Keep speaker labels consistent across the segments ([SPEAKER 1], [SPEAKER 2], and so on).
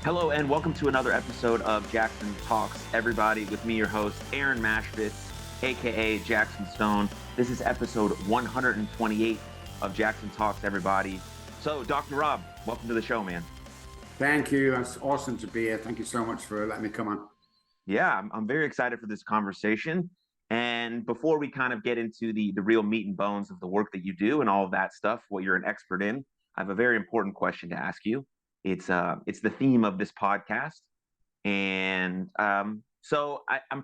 [SPEAKER 1] Hello and welcome to another episode of Jaxon Talks Everybody with me, your host, Aaron Mashvitz, aka Jaxon Stone. This is episode 128 of Jaxon Talks Everybody. So, Dr. Robb, welcome to the show, man.
[SPEAKER 2] Thank you. It's awesome to be here. Thank you so much for letting me come on.
[SPEAKER 1] Yeah, I'm very excited for this conversation. And before we kind of get into the real meat and bones of the work that you do and all of that stuff, what you're an expert in, I have a very important question to ask you. It's the theme of this podcast, and I'm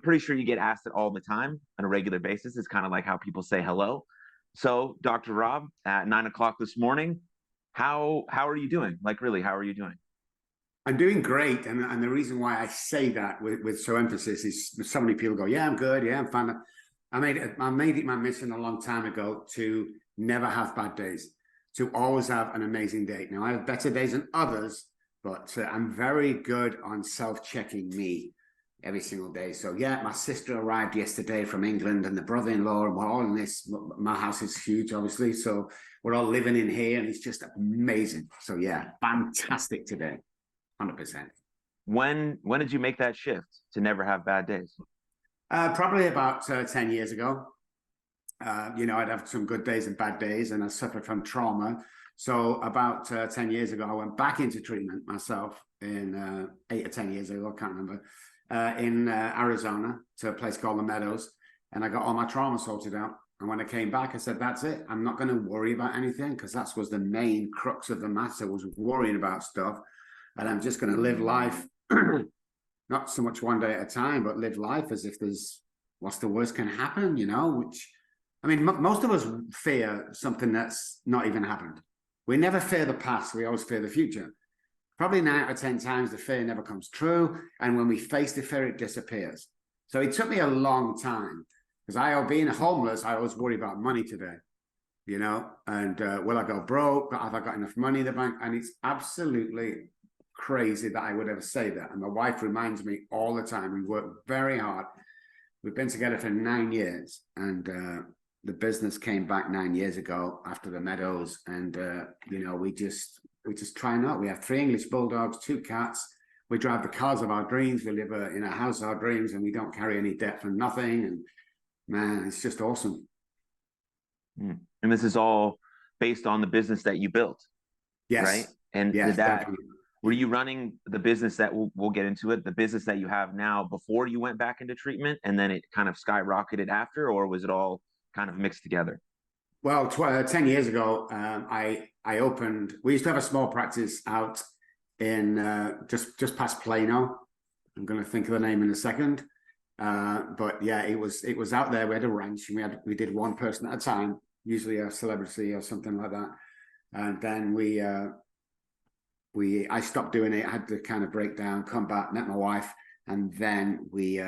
[SPEAKER 1] pretty sure you get asked it all the time on a regular basis. It's kind of like how people say hello. So, Dr. Robb, at 9 o'clock this morning, how are you doing? Like, really, how are you doing?
[SPEAKER 2] I'm doing great. And the reason why I say that with so emphasis is so many people go, yeah, I'm good. Yeah, I'm fine. I made it my mission a long time ago to never have bad days, to always have an amazing day. Now, I have better days than others, but I'm very good on self-checking me every single day. So, yeah, my sister arrived yesterday from England and the brother-in-law, and we're all in this. My house is huge, obviously. So we're all living in here, and it's just amazing. So, yeah, fantastic today. 100%.
[SPEAKER 1] When did you make that shift to never have bad days?
[SPEAKER 2] Probably about 10 years ago. I'd have some good days and bad days, and I suffered from trauma. So about 10 years ago, I went back into treatment myself in 8 or 10 years ago, I can't remember, in Arizona to a place called the Meadows. And I got all my trauma sorted out. And when I came back, I said, that's it. I'm not going to worry about anything, because that was the main crux of the matter, was worrying about stuff. And I'm just going to live life, not so much one day at a time, but live life as if what's the worst can happen, which, I mean, most of us fear something that's not even happened. We never fear the past. We always fear the future. Probably 9 out of 10 times the fear never comes true. And when we face the fear, it disappears. So it took me a long time, because being homeless, I always worry about money today, and will I go broke? Have I got enough money in the bank? And it's absolutely crazy that I would ever say that. And my wife reminds me all the time. We work very hard. We've been together for 9 years, and the business came back 9 years ago after the Meadows. And we just try not. We have 3 English bulldogs, 2 cats. We drive the cars of our dreams. We live in a house of our dreams, and we don't carry any debt for nothing. And man, it's just awesome.
[SPEAKER 1] And this is all based on the business that you built.
[SPEAKER 2] Yes.
[SPEAKER 1] Right. And
[SPEAKER 2] yes, definitely.
[SPEAKER 1] Were you running the business that we'll get into it, the business that you have now, before you went back into treatment, and then it kind of skyrocketed after, or was it all kind of mixed together?
[SPEAKER 2] Well, 10 years ago, I opened. We used to have a small practice out in just past Plano. I'm going to think of the name in a second, but yeah, it was out there. We had a ranch, and we did one person at a time, usually a celebrity or something like that, and then I stopped doing it. I had to kind of break down, come back, met my wife, and then we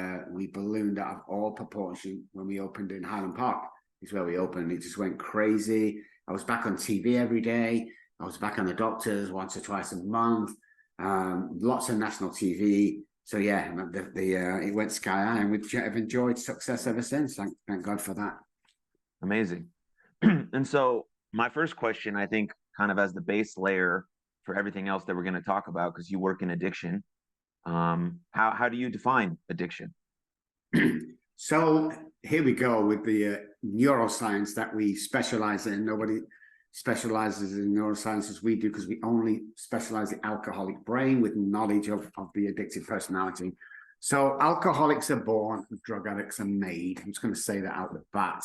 [SPEAKER 2] ballooned out of all proportion when we opened in Highland Park. Is where we opened. It just went crazy. I was back on TV every day. I was back on the doctors once or twice a month. Lots of national TV. So yeah, it went sky high, and we've enjoyed success ever since. Thank God for that.
[SPEAKER 1] Amazing. And so my first question, I think, kind of as the base layer for everything else that we're going to talk about, because you work in addiction. How do you define addiction?
[SPEAKER 2] So here we go with the neuroscience that we specialize in. Nobody specializes in neuroscience as we do, because we only specialize in the alcoholic brain with knowledge of the addictive personality. So alcoholics are born, drug addicts are made. I'm just going to say that out the bat.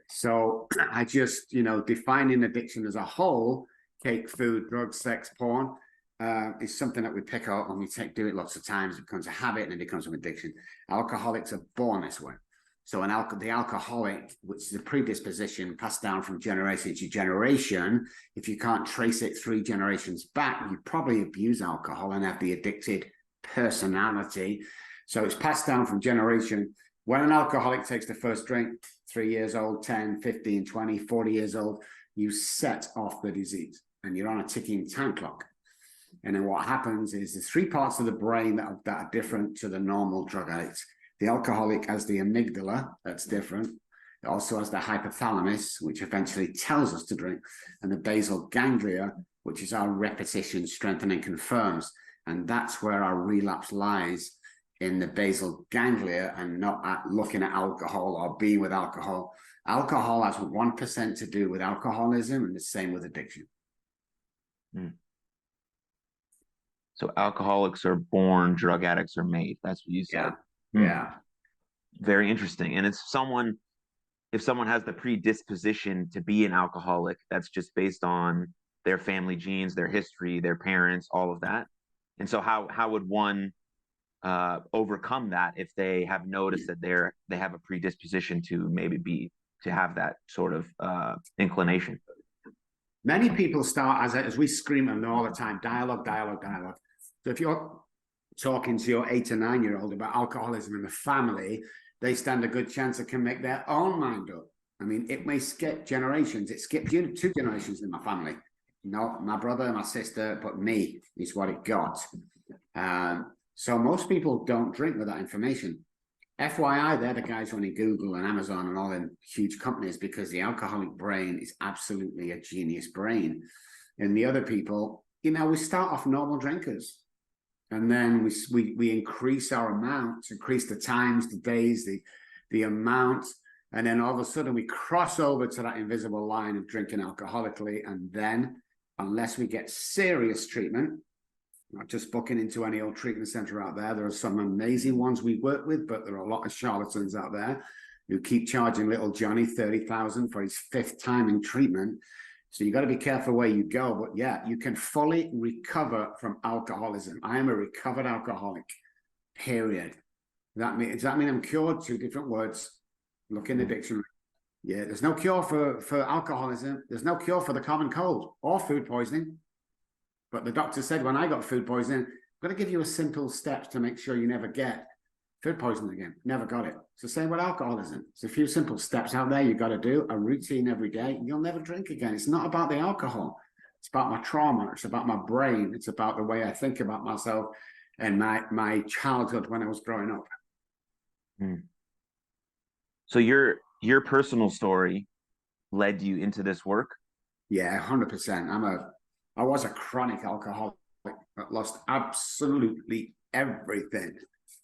[SPEAKER 2] So I just, defining addiction as a whole, cake, food, drugs, sex, porn, is something that we pick up and we do it lots of times. It becomes a habit and it becomes an addiction. Alcoholics are born this way. So the alcoholic, which is a predisposition passed down from generation to generation, if you can't trace it 3 generations back, you probably abuse alcohol and have the addicted personality. So it's passed down from generation. When an alcoholic takes the first drink, 3 years old, 10, 15, 20, 40 years old, you set off the disease and you're on a ticking time clock. And then what happens is the 3 parts of the brain that are different to the normal drug addicts. The alcoholic has the amygdala, that's different. It also has the hypothalamus, which eventually tells us to drink, and the basal ganglia, which is our repetition, strengthening, confirms. And that's where our relapse lies, in the basal ganglia, and not at looking at alcohol or being with alcohol. Alcohol has 1% to do with alcoholism, and the same with addiction.
[SPEAKER 1] Mm. So alcoholics are born, drug addicts are made. That's what you said.
[SPEAKER 2] Yeah. Yeah.
[SPEAKER 1] Very interesting. And if someone has the predisposition to be an alcoholic, that's just based on their family genes, their history, their parents, all of that. And so how would one overcome that if they have noticed that they have a predisposition to maybe to have that sort of inclination?
[SPEAKER 2] Many people start, as we scream at them all the time, dialogue, dialogue, dialogue. So if you're talking to your 8 or 9-year-old about alcoholism in the family, they stand a good chance it can make their own mind up. I mean, it may skip generations. It skipped 2 generations in my family. Not my brother, my sister, but me is what it got. So most people don't drink with that information. FYI, they're the guys running Google and Amazon and all them huge companies, because the alcoholic brain is absolutely a genius brain. And the other people, we start off normal drinkers. And then we increase our amounts, increase the times, the days, the amount. And then all of a sudden we cross over to that invisible line of drinking alcoholically. And then, unless we get serious treatment, not just booking into any old treatment center out there. There are some amazing ones we work with, but there are a lot of charlatans out there who keep charging little Johnny $30,000 for his 5th time in treatment. So you got to be careful where you go. But yeah, you can fully recover from alcoholism. I am a recovered alcoholic, period. Does that mean I'm cured? 2 different words. Look in the dictionary. Yeah, there's no cure for alcoholism. There's no cure for the common cold or food poisoning. But the doctor said when I got food poisoning, I'm going to give you a simple steps to make sure you never get food poisoning again. Never got it. It's the same with alcoholism. It's a few simple steps out there you got to do, a routine every day, and you'll never drink again. It's not about the alcohol. It's about my trauma. It's about my brain. It's about the way I think about myself and my childhood when I was growing up.
[SPEAKER 1] So your personal story led you into this work?
[SPEAKER 2] Yeah, 100%. I was a chronic alcoholic that lost absolutely everything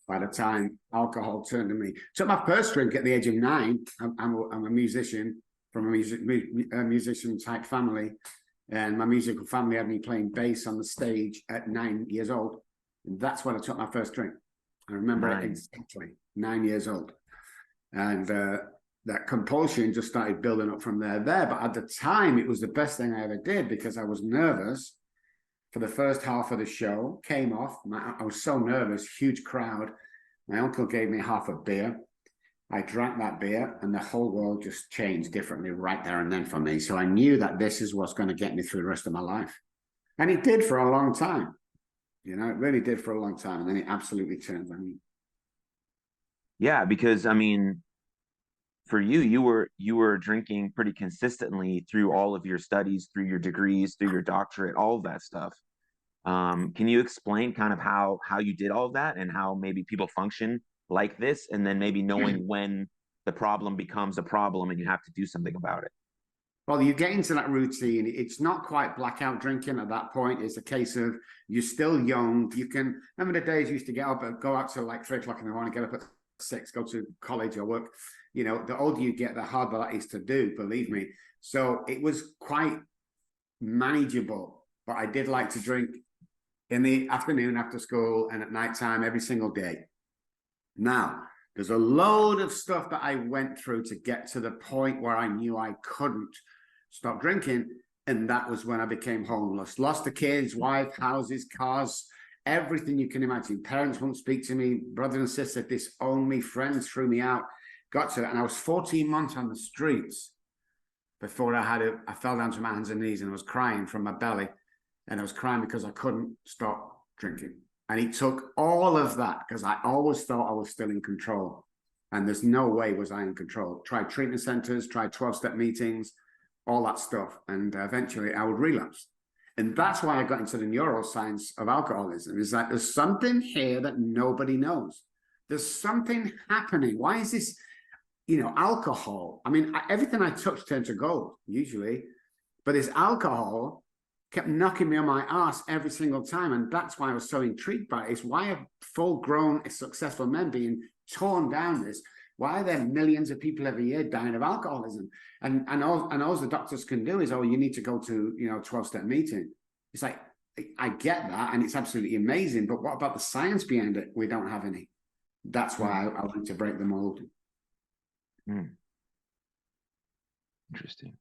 [SPEAKER 2] by the time alcohol turned to me. Took my first drink at the age of 9. I'm a musician from a musician type family. And my musical family had me playing bass on the stage at 9 years old. And that's when I took my first drink. I remember it exactly, 9 years old. And that compulsion just started building up from there. But at the time, it was the best thing I ever did, because I was nervous for the first half of the show. Came off. I was so nervous, huge crowd. My uncle gave me half a beer. I drank that beer, and the whole world just changed differently right there and then for me. So I knew that this is what's going to get me through the rest of my life. And it did for a long time. It really did for a long time. And then it absolutely turned on me.
[SPEAKER 1] Yeah, because I mean, for you were drinking pretty consistently through all of your studies, through your degrees, through your doctorate, all of that stuff. Can you explain kind of how you did all of that, and how maybe people function like this, and then maybe knowing when the problem becomes a problem and you have to do something about it?
[SPEAKER 2] Well, you get into that routine. It's not quite blackout drinking at that point. It's a case of you're still young. You can remember the days you used to get up and go out till like 3 o'clock in the morning, get up at 6, go to college or work. The older you get, the harder that is to do, believe me. So it was quite manageable, but I did like to drink in the afternoon after school and at nighttime every single day. Now, there's a load of stuff that I went through to get to the point where I knew I couldn't stop drinking. And that was when I became homeless. Lost the kids, wife, houses, cars, everything you can imagine. Parents wouldn't speak to me. Brother and sister disowned me. Friends threw me out. Got to it. And I was 14 months on the streets before I fell down to my hands and knees, and I was crying from my belly. And I was crying because I couldn't stop drinking. And it took all of that, because I always thought I was still in control. And there's no way was I in control. Tried treatment centers, tried 12-step meetings, all that stuff. And eventually I would relapse. And that's why I got into the neuroscience of alcoholism, is that there's something here that nobody knows. There's something happening. Why is this, alcohol? I mean, everything I touch turns to gold, usually. But this alcohol kept knocking me on my ass every single time. And that's why I was so intrigued by it. It's why are full-grown, successful men being torn down this? Why are there millions of people every year dying of alcoholism? And all the doctors can do is, oh, you need to go to, 12-step meeting. It's like, I get that, and it's absolutely amazing. But what about the science behind it? We don't have any. That's why I want to break the mold.
[SPEAKER 1] Interesting.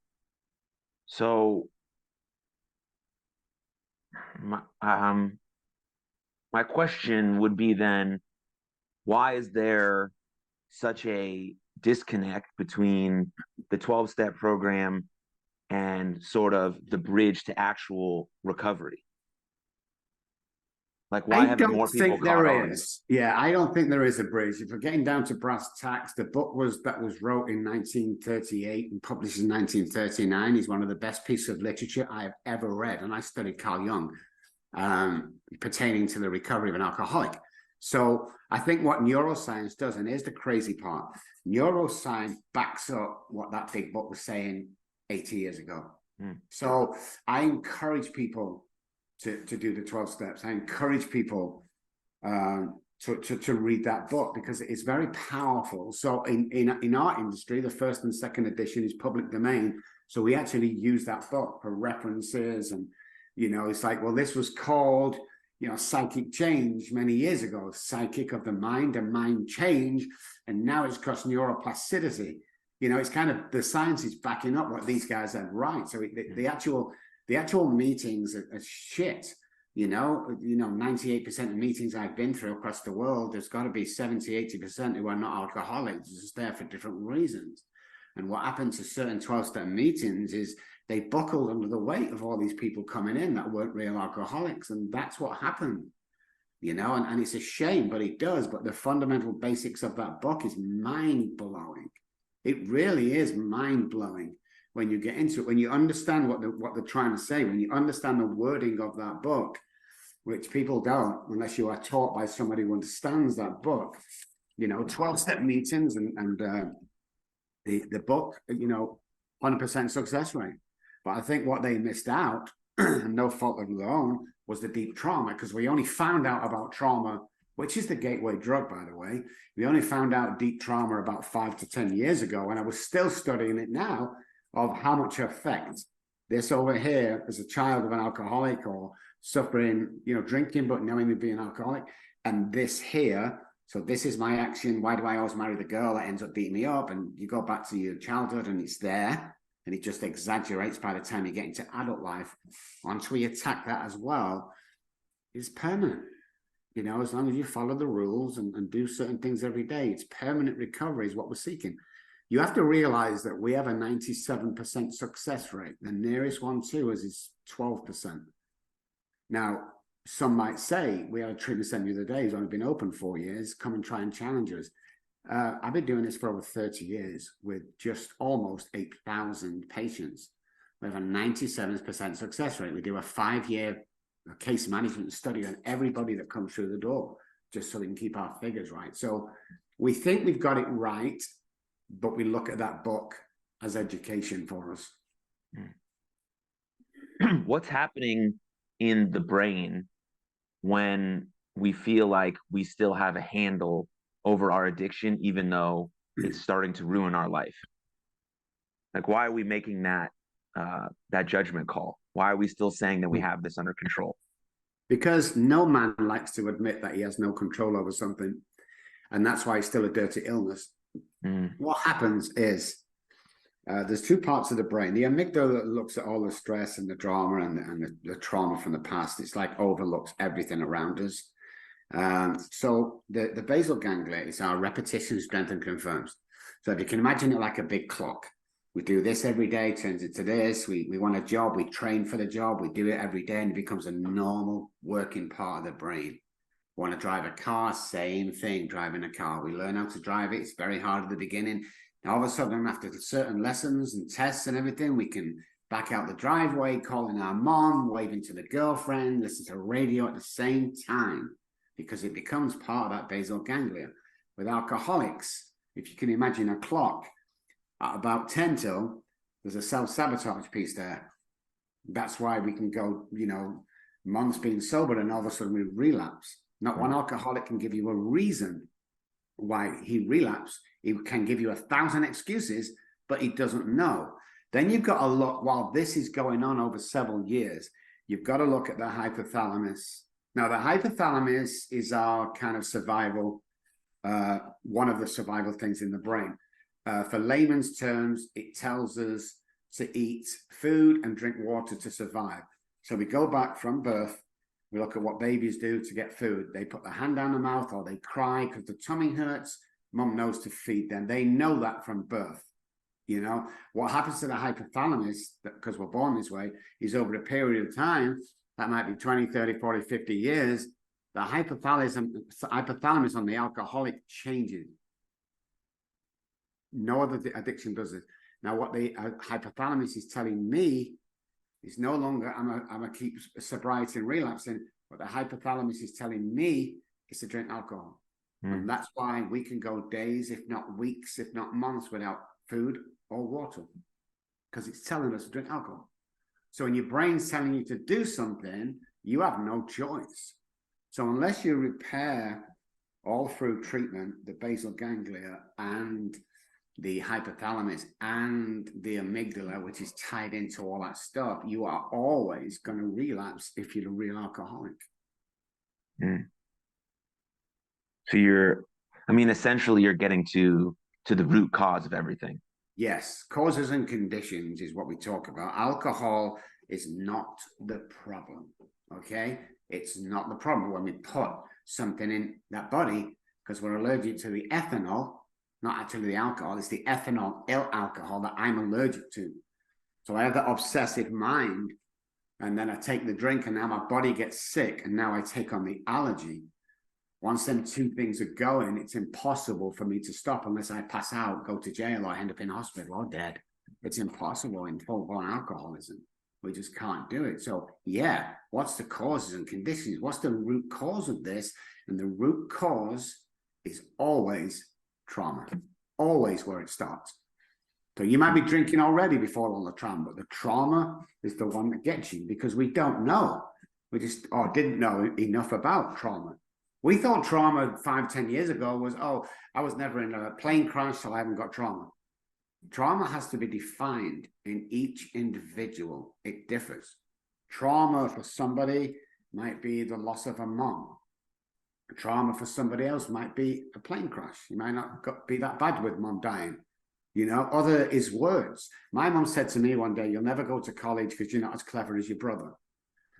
[SPEAKER 1] So my question would be then, why is there such a disconnect between the 12-step program and sort of the bridge to actual recovery? Like, why haven't more people caught on?
[SPEAKER 2] Yeah, I don't think there is a bridge. If we're getting down to brass tacks, the book that was wrote in 1938 and published in 1939 is one of the best pieces of literature I have ever read. And I studied Carl Jung pertaining to the recovery of an alcoholic. So I think what neuroscience does, and here's the crazy part, neuroscience backs up what that big book was saying 80 years ago. So I encourage people to do the 12 steps. I encourage people to read that book because it's very powerful. So in our industry, the first and second edition is public domain. So we actually use that book for references. And, it's like, well, this was called, psychic change many years ago, psychic of the mind and mind change. And now it's crossed neuroplasticity. It's kind of, the science is backing up what these guys have right. So the actual meetings are shit. 98% of meetings I've been through across the world, there's got to be 70-80% who are not alcoholics, just there for different reasons. And what happened to certain 12-step meetings is they buckled under the weight of all these people coming in that weren't real alcoholics. And that's what happened, and it's a shame, but it does. But the fundamental basics of that book is mind-blowing. It really is mind-blowing. When you get into it, when you understand what they're trying to say, when you understand the wording of that book, which people don't, unless you are taught by somebody who understands that book, 12-step meetings and the book, 100% success rate. But I think what they missed out, and no fault of their own, was the deep trauma, because we only found out about trauma, which is the gateway drug, by the way. We only found out deep trauma about 5 to 10 years ago, and I was still studying it now, of how much effect this over here as a child of an alcoholic or suffering, drinking, but knowing me being alcoholic, and this here. So this is my action. Why do I always marry the girl that ends up beating me up? And you go back to your childhood and it's there, and it just exaggerates by the time you get into adult life. Once we attack that as well, it's permanent. As long as you follow the rules and do certain things every day, it's permanent recovery is what we're seeking. You have to realize that we have a 97% success rate. The nearest one to us is 12%. Now, some might say, we had a treatment center the other day, he's only been open 4 years, come and try and challenge us. I've been doing this for over 30 years with just almost 8,000 patients. We have a 97% success rate. We do a 5-year case management study on everybody that comes through the door, just so we can keep our figures right. So we think we've got it right, but we look at that book as education for us.
[SPEAKER 1] What's happening in the brain when we feel like we still have a handle over our addiction, even though it's starting to ruin our life? Like, why are we making that judgment call? Why are we still saying that we have this under control?
[SPEAKER 2] Because no man likes to admit that he has no control over something. And that's why it's still a dirty illness. What happens is there's two parts of the brain. The amygdala looks at all the stress and the drama and the trauma from the past. It's like overlooks everything around us. So the basal ganglia is our repetition, strength, and confirms. So if you can imagine it like a big clock, we do this every day, turns into this. We want a job, we train for the job, we do it every day, and it becomes a normal working part of the brain. Want to drive a car, same thing, driving a car. We learn how to drive it. It's very hard at the beginning. Now, all of a sudden, after certain lessons and tests and everything, we can back out the driveway, calling our mom, waving to the girlfriend, listen to radio at the same time, because it becomes part of that basal ganglia. With alcoholics, if you can imagine a clock, at about 10 till, there's a self-sabotage piece there. That's why we can go, months being sober and all of a sudden we relapse. Not one alcoholic can give you a reason why he relapsed. He can give you 1,000 excuses, but he doesn't know. Then you've got to look, while this is going on over several years, you've got to look at the hypothalamus. Now, the hypothalamus is our kind of survival, one of the survival things in the brain. For layman's terms, it tells us to eat food and drink water to survive. So we go back from birth, we look at what babies do to get food. They put their hand down the mouth or they cry because the tummy hurts. Mom knows to feed them. They know that from birth. What happens to the hypothalamus, because we're born this way, is over a period of time, that might be 20, 30, 40, 50 years, the hypothalamus on the alcoholic changes. No other addiction does it. Now, what the hypothalamus is telling me is no longer I'm a keep sobriety and relapsing, but the hypothalamus is telling me is to drink alcohol. And that's why we can go days, if not weeks, if not months without food or water, because it's telling us to drink alcohol. So when your brain's telling you to do something, you have no choice. So unless you repair all through treatment, the basal ganglia and the hypothalamus and the amygdala, which is tied into all that stuff, you are always going to relapse if you're a real alcoholic.
[SPEAKER 1] So essentially you're getting to the root cause of everything.
[SPEAKER 2] Yes, causes and conditions is what we talk about. Alcohol is not the problem, okay? It's not the problem when we put something in that body because we're allergic to the ethanol, not actually the alcohol. It's the ethanol alcohol that I'm allergic to. So I have that obsessive mind, and then I take the drink, and now my body gets sick, and now I take on the allergy. Once them two things are going, it's impossible for me to stop unless I pass out, go to jail, or end up in hospital or dead. It's impossible in full-blown alcoholism. We just can't do it. So, yeah, what's the causes and conditions? What's the root cause of this? And the root cause is always trauma, always where it starts. So you might be drinking already before all the trauma, but the trauma is the one that gets you because we don't know. We just didn't know enough about trauma. We thought trauma 5-10 years ago was, I was never in a plane crash, so I haven't got trauma. Trauma has to be defined in each individual. It differs. Trauma for somebody might be the loss of a mom. Trauma for somebody else might be a plane crash. You might not be that bad with mom dying. Other is words. My mom said to me one day, you'll never go to college because you're not as clever as your brother.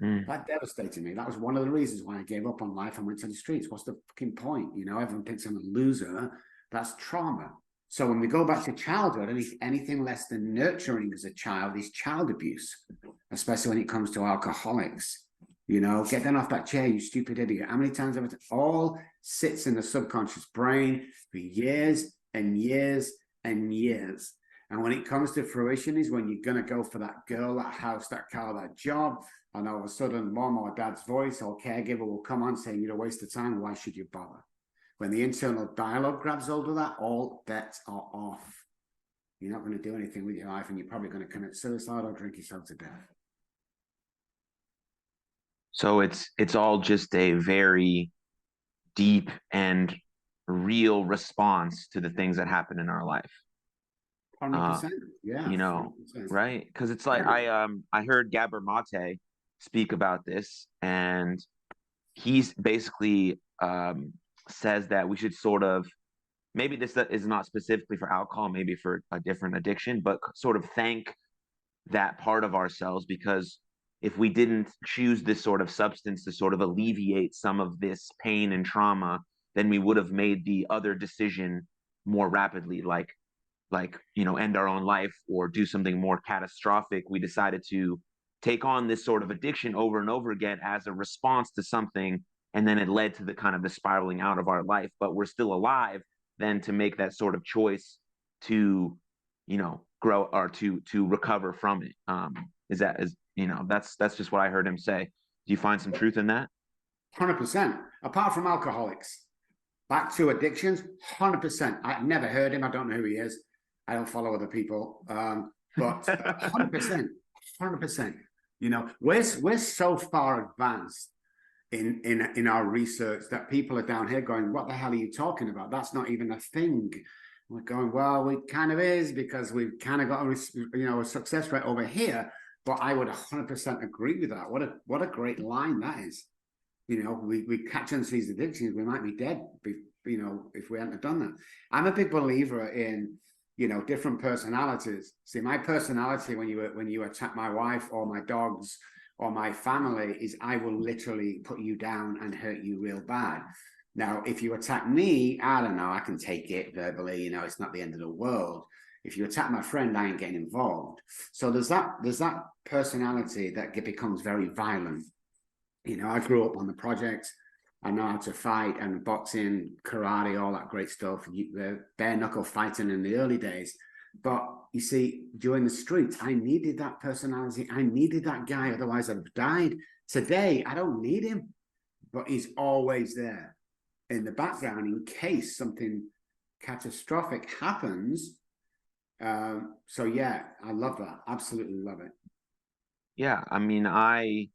[SPEAKER 2] That devastated me. That was one of the reasons why I gave up on life and went to the streets. What's the fucking point? Everyone thinks I'm a loser. That's trauma. So when we go back to childhood, anything less than nurturing as a child is child abuse, especially when it comes to alcoholics. Get them off that chair, you stupid idiot. How many times have it all sits in the subconscious brain for years and years and years. And when it comes to fruition is when you're going to go for that girl, that house, that car, that job. And all of a sudden, mom or dad's voice or caregiver will come on saying, you're a waste of time. Why should you bother? When the internal dialogue grabs hold of that, all bets are off. You're not going to do anything with your life, and you're probably going to commit suicide or drink yourself to death.
[SPEAKER 1] So it's all just a very deep and real response to the things that happen in our life.
[SPEAKER 2] 100%. Yeah. 100%.
[SPEAKER 1] Right? Because it's like I heard Gabor Mate speak about this, and he's basically says that we should sort of, maybe this is not specifically for alcohol, maybe for a different addiction, but sort of thank that part of ourselves, because if we didn't choose this sort of substance to sort of alleviate some of this pain and trauma, then we would have made the other decision more rapidly, like end our own life or do something more catastrophic. We decided to take on this sort of addiction over and over again as a response to something, and then it led to the kind of the spiraling out of our life. But we're still alive then to make that sort of choice to grow or to recover from it. That's just what I heard him say. Do you find some truth in that?
[SPEAKER 2] 100%. Apart from alcoholics, back to addictions, 100%. I've never heard him. I don't know who he is. I don't follow other people, but 100%. You know, we're so far advanced in our research that people are down here going, what the hell are you talking about? That's not even a thing. We're going, well, it kind of is, because we've kind of got a success rate over here. But I would 100% agree with that. What a great line that is. You know, we catch on to these addictions, we might be dead, you know, if we hadn't done that. I'm a big believer in, you know, different personalities. See, my personality when you attack my wife or my dogs or my family is I will literally put you down and hurt you real bad. Now, if you attack me, I don't know, I can take it verbally, you know, it's not the end of the world. If you attack my friend, I ain't getting involved. So there's that personality that becomes very violent. You know, I grew up on the projects. I know how to fight, and boxing, karate, all that great stuff. Bare knuckle fighting in the early days. But you see, during the streets, I needed that personality. I needed that guy. Otherwise, I'd have died. Today, I don't need him, but he's always there in the background in case something catastrophic happens. So yeah, I love that. Absolutely love it.
[SPEAKER 1] Yeah, I mean, I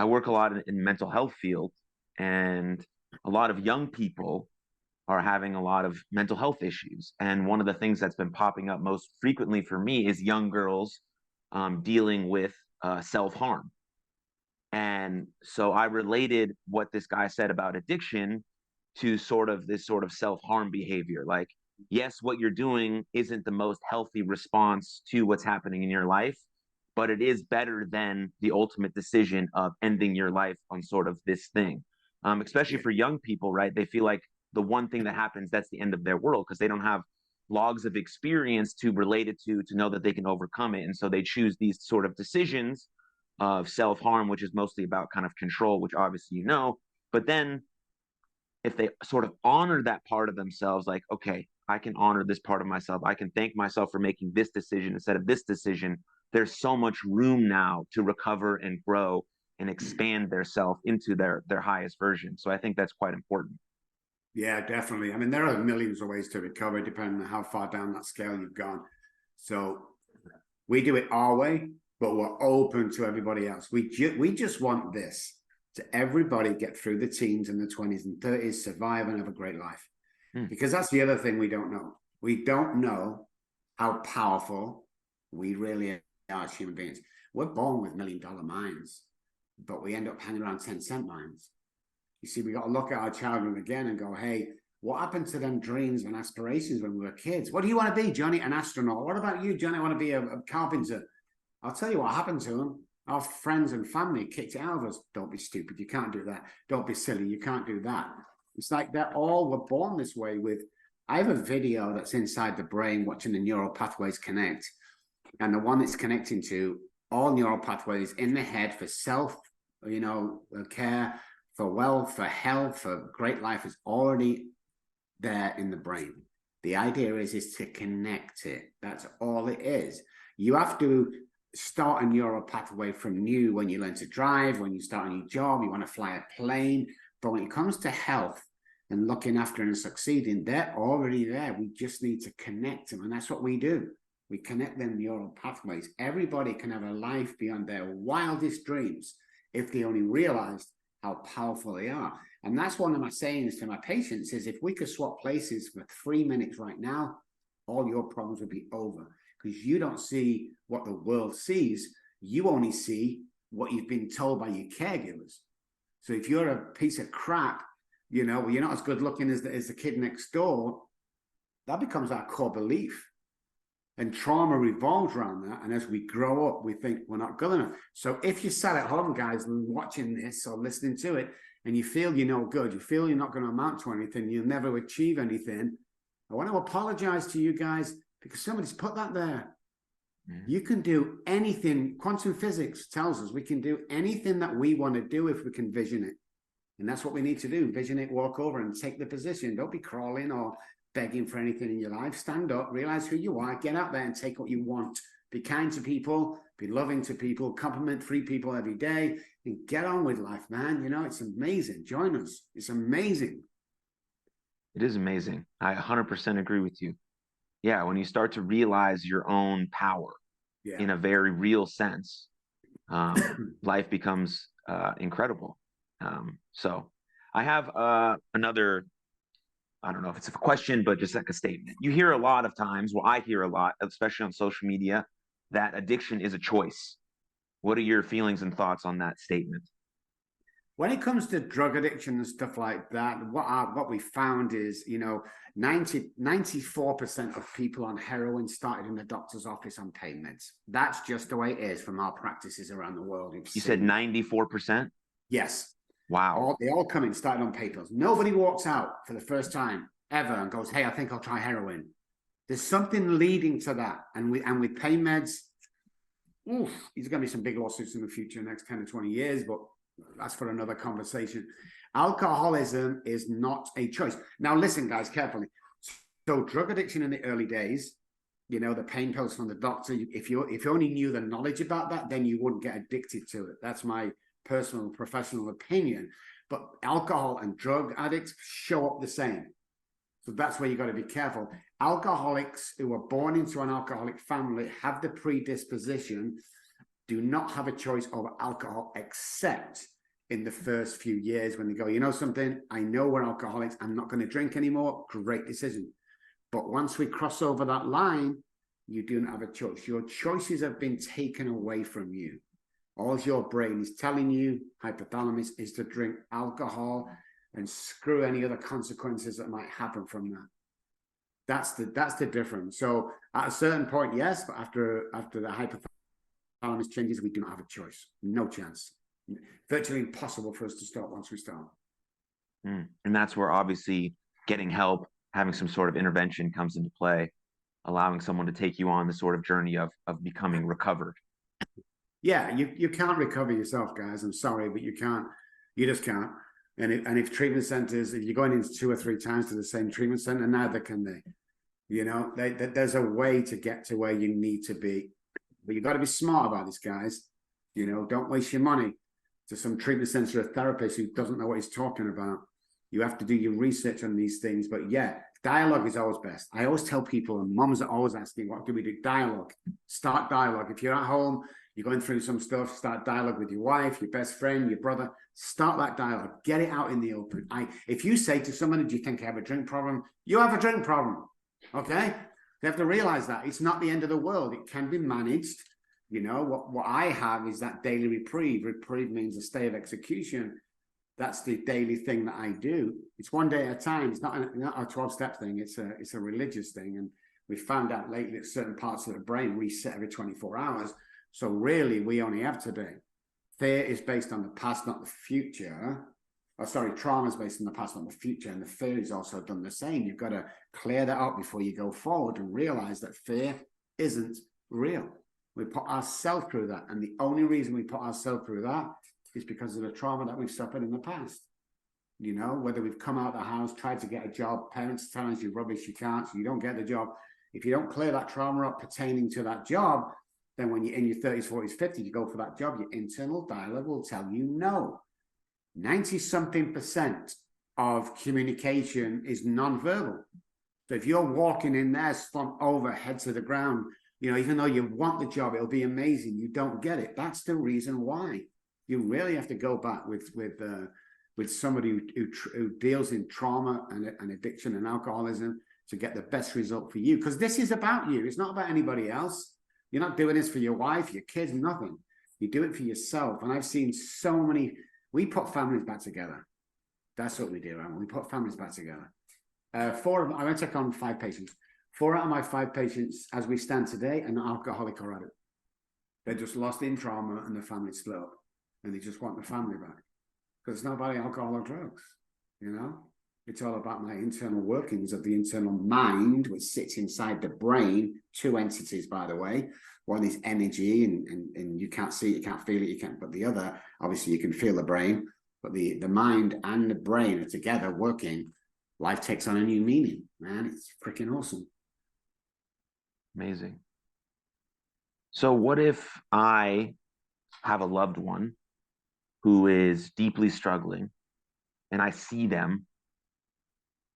[SPEAKER 1] work a lot in mental health field, and a lot of young people are having a lot of mental health issues. And one of the things that's been popping up most frequently for me is young girls dealing with self-harm. And so I related what this guy said about addiction to sort of this sort of self-harm behavior. Like, yes, what you're doing isn't the most healthy response to what's happening in your life, but it is better than the ultimate decision of ending your life on sort of this thing. Especially
[SPEAKER 2] Yeah.
[SPEAKER 1] for young people, right? They feel like the one thing that happens, that's the end of their world, because they don't have logs of experience to relate it to know that they can overcome it. And so they choose these sort of decisions of self-harm, which is mostly about kind of control, which obviously you know. But then if they sort of honor that part of themselves, like, okay, I can honor this part of myself, I can thank myself for making this decision instead of this decision, there's so much room now to recover and grow and expand their self into their highest version. So I think that's quite important.
[SPEAKER 2] Yeah, definitely. I mean, there are millions of ways to recover depending on how far down that scale you've gone. So we do it our way, but we're open to everybody else. We just want this to everybody get through the teens and the 20s and 30s, survive and have a great life. Because that's the other thing we don't know. We don't know how powerful we really are as human beings. We're born with $1 million minds, but we end up hanging around 10-cent minds. You see, we got to look at our childhood again and go, hey, what happened to them dreams and aspirations when we were kids? What do you want to be, Johnny? An astronaut. What about you, Johnny? I want to be a carpenter. I'll tell you what happened to them. Our friends and family kicked it out of us. Don't be stupid. You can't do that. Don't be silly. You can't do that. It's like they're all were born this way with. I have a video that's inside the brain watching the neural pathways connect. And the one it's connecting to, all neural pathways in the head for self, care, for wealth, for health, for great life is already there in the brain. The idea is to connect it. That's all it is. You have to start a neural pathway from new when you learn to drive, when you start a new job, you want to fly a plane. But when it comes to health and looking after and succeeding, they're already there. We just need to connect them. And that's what we do. We connect them neural pathways. Everybody can have a life beyond their wildest dreams if they only realized how powerful they are. And that's one of my sayings to my patients is if we could swap places for 3 minutes right now, all your problems would be over because you don't see what the world sees. You only see what you've been told by your caregivers. So if you're a piece of crap, you're not as good looking as the kid next door, that becomes our core belief. And trauma revolves around that. And as we grow up, we think we're not good enough. So if you sat at home, guys, and watching this or listening to it, and you feel you're no good, you feel you're not going to amount to anything, you'll never achieve anything, I want to apologize to you guys because somebody's put that there. You can do anything. Quantum physics tells us we can do anything that we want to do if we can vision it. And that's what we need to do. Vision it, walk over and take the position. Don't be crawling or begging for anything in your life. Stand up, realize who you are, get out there and take what you want. Be kind to people, be loving to people, compliment 3 people every day, and get on with life, man. It's amazing. Join us. It's amazing.
[SPEAKER 1] It is amazing. I 100% agree with you. Yeah, when you start to realize your own power
[SPEAKER 2] Yeah.
[SPEAKER 1] in a very real sense, life becomes incredible. So I have another, I don't know if it's a question, but just like a statement. You hear a lot of times, well, I hear a lot, especially on social media, that addiction is a choice. What are your feelings and thoughts on that statement?
[SPEAKER 2] When it comes to drug addiction and stuff like that, what we found is, 94% of people on heroin started in the doctor's office on pain meds. That's just the way it is from our practices around the world.
[SPEAKER 1] You said 94%?
[SPEAKER 2] Yes.
[SPEAKER 1] Wow.
[SPEAKER 2] They all come in, started on pain pills. Nobody walks out for the first time ever and goes, hey, I think I'll try heroin. There's something leading to that. And with pain meds, there's going to be some big lawsuits in the future, next 10 to 20 years, but that's for another conversation. Alcoholism is not a choice. Now, listen, guys, carefully. So drug addiction in the early days, the pain pills from the doctor, if you only knew the knowledge about that, then you wouldn't get addicted to it. That's my personal, professional opinion. But alcohol and drug addicts show up the same. So that's where you got to be careful. Alcoholics who are born into an alcoholic family have the predisposition, do not have a choice over alcohol except in the first few years when they go, you know something, I know we're alcoholics, I'm not going to drink anymore. Great decision. But once we cross over that line, you do not have a choice. Your choices have been taken away from you. All your brain is telling you, hypothalamus, is to drink alcohol and screw any other consequences that might happen from that. That's the difference. So at a certain point, yes, but after the hypothalamus changes, we do not have a choice. No chance. Virtually impossible for us to stop once we start.
[SPEAKER 1] And that's where obviously getting help, having some sort of intervention comes into play, allowing someone to take you on the sort of journey of becoming recovered.
[SPEAKER 2] Yeah, you can't recover yourself, guys. I'm sorry, but you can't. You just can't. And if treatment centers, if you're going in 2 or 3 times to the same treatment center, neither can they. There's a way to get to where you need to be. But you've got to be smart about this, guys. Don't waste your money to some treatment center or therapist who doesn't know what he's talking about. You have to do your research on these things. But yeah, dialogue is always best. I always tell people, and moms are always asking, what do we do? Dialogue. Start dialogue. If you're at home, you're going through some stuff, start dialogue with your wife, your best friend, your brother. Start that dialogue. Get it out in the open. If you say to somebody, do you think I have a drink problem? You have a drink problem. Okay? They have to realize that. It's not the end of the world. It can be managed. What I have is that daily reprieve. Reprieve means a stay of execution. That's the daily thing that I do. It's one day at a time. It's not a 12-step thing. It's a religious thing. And we found out lately that certain parts of the brain reset every 24 hours. So really, we only have today. Fear is based on the past, not the future. Trauma is based on the past, not the future. And the fear is also done the same. You've got to clear that up before you go forward and realize that fear isn't real. We put ourselves through that. And the only reason we put ourselves through that is because of the trauma that we've suffered in the past. Whether we've come out of the house, tried to get a job, parents telling us you're rubbish, you can't, so you don't get the job. If you don't clear that trauma up pertaining to that job, then when you're in your 30s, 40s, 50s, you go for that job, your internal dialogue will tell you no. 90-something% of communication is nonverbal. So if you're walking in there, slumped over, head to the ground, even though you want the job, it'll be amazing. You don't get it. That's the reason why. You really have to go back with somebody who deals in trauma and addiction and alcoholism to get the best result for you. Because this is about you. It's not about anybody else. You're not doing this for your wife, your kids, nothing. You do it for yourself. And I've seen so many. We put families back together. That's what we do, right? We put families back together. I went to take on 5 patients. 4 out of my 5 patients, as we stand today, are not alcoholic or addict. They're just lost in trauma and the family split up. And they just want the family back. Because it's not about alcohol or drugs, It's all about my internal workings of the internal mind, which sits inside the brain. 2 entities, by the way. One is energy, and you can't see it, you can't feel it, you can't. But the other, obviously, you can feel the brain. But the mind and the brain are together working. Life takes on a new meaning, man. It's freaking awesome.
[SPEAKER 1] Amazing. So what if I have a loved one who is deeply struggling and I see them,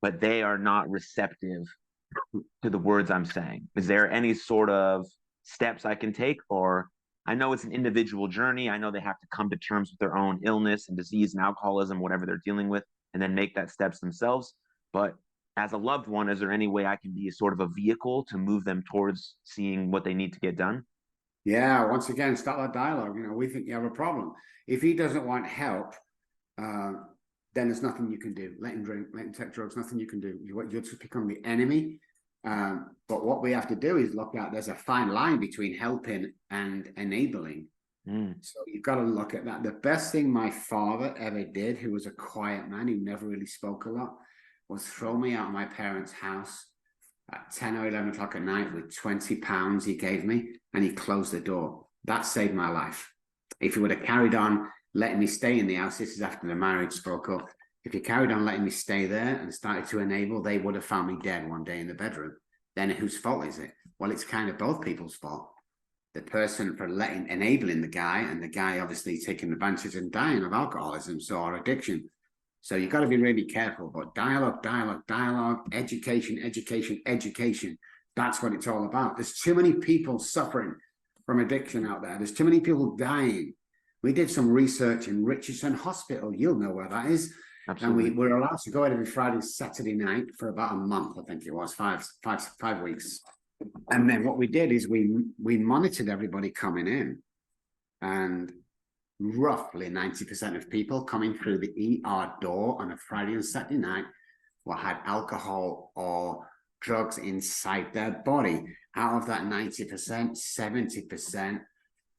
[SPEAKER 1] but they are not receptive to the words I'm saying? Is there any sort of steps I can take, or I know it's an individual journey. I know they have to come to terms with their own illness and disease and alcoholism, whatever they're dealing with, and then make that steps themselves. But as a loved one, is there any way I can be a sort of a vehicle to move them towards seeing what they need to get done?
[SPEAKER 2] Yeah, once again, start that dialogue. You know, we think you have a problem. If he doesn't want help, uh, then there's nothing you can do. Let him drink, let him take drugs, nothing you can do. You'll just become the enemy. But what we have to do is look at there's a fine line between helping and enabling. So you've got to look at that. The best thing my father ever did, who was a quiet man, who never really spoke a lot, was throw me out of my parents' house at 10 or 11 o'clock at night with 20 pounds he gave me, and he closed the door. That saved my life. If he would have carried on letting me stay in the house, this is after the marriage broke up, if he carried on letting me stay there and started to enable, they would have found me dead one day in the bedroom. Then whose fault is it? Well, it's kind of both people's fault. The person for enabling the guy, and the guy obviously taking advantage and dying of alcoholism, or addiction. So you've got to be really careful. But dialogue, education, education, education. That's what it's all about. There's too many people suffering from addiction out there. There's too many people dying. We did some research in Richardson Hospital. You'll know where that is.
[SPEAKER 1] Absolutely.
[SPEAKER 2] And we were allowed to go out every Friday, Saturday night for about a month, I think it was, five weeks. And then what we did is we monitored everybody coming in, and roughly 90% of people coming through the ER door on a Friday and Saturday night had alcohol or drugs inside their body. Out of that 90%, 70%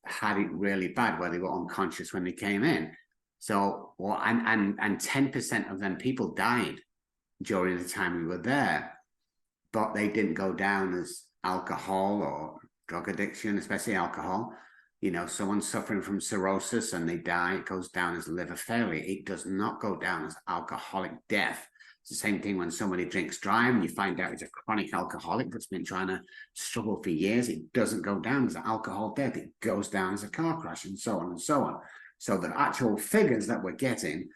[SPEAKER 2] had it really bad, where they were unconscious when they came in. So, and 10% of them people died during the time we were there, but they didn't go down as alcohol or drug addiction, especially alcohol. You know, someone suffering from cirrhosis and they die, it goes down as liver failure. It does not go down as alcoholic death. It's the same thing when somebody drinks dry and you find out it's a chronic alcoholic that's been trying to struggle for years. It doesn't go down as alcohol death. It goes down as a car crash, and so on and so on. So the actual figures that we're getting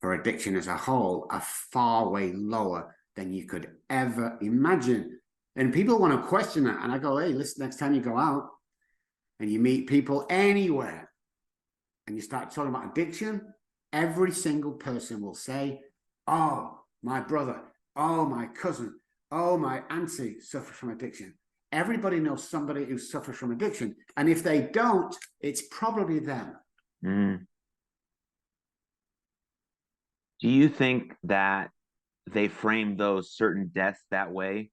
[SPEAKER 2] for addiction as a whole are far way lower than you could ever imagine. And people want to question that. And I go, hey, listen, next time you go out and you meet people anywhere and you start talking about addiction, every single person will say, oh, my brother, oh, my cousin, oh, my auntie suffers from addiction. Everybody knows somebody who suffers from addiction. And if they don't, it's probably them.
[SPEAKER 1] Do you think that they frame those certain deaths that way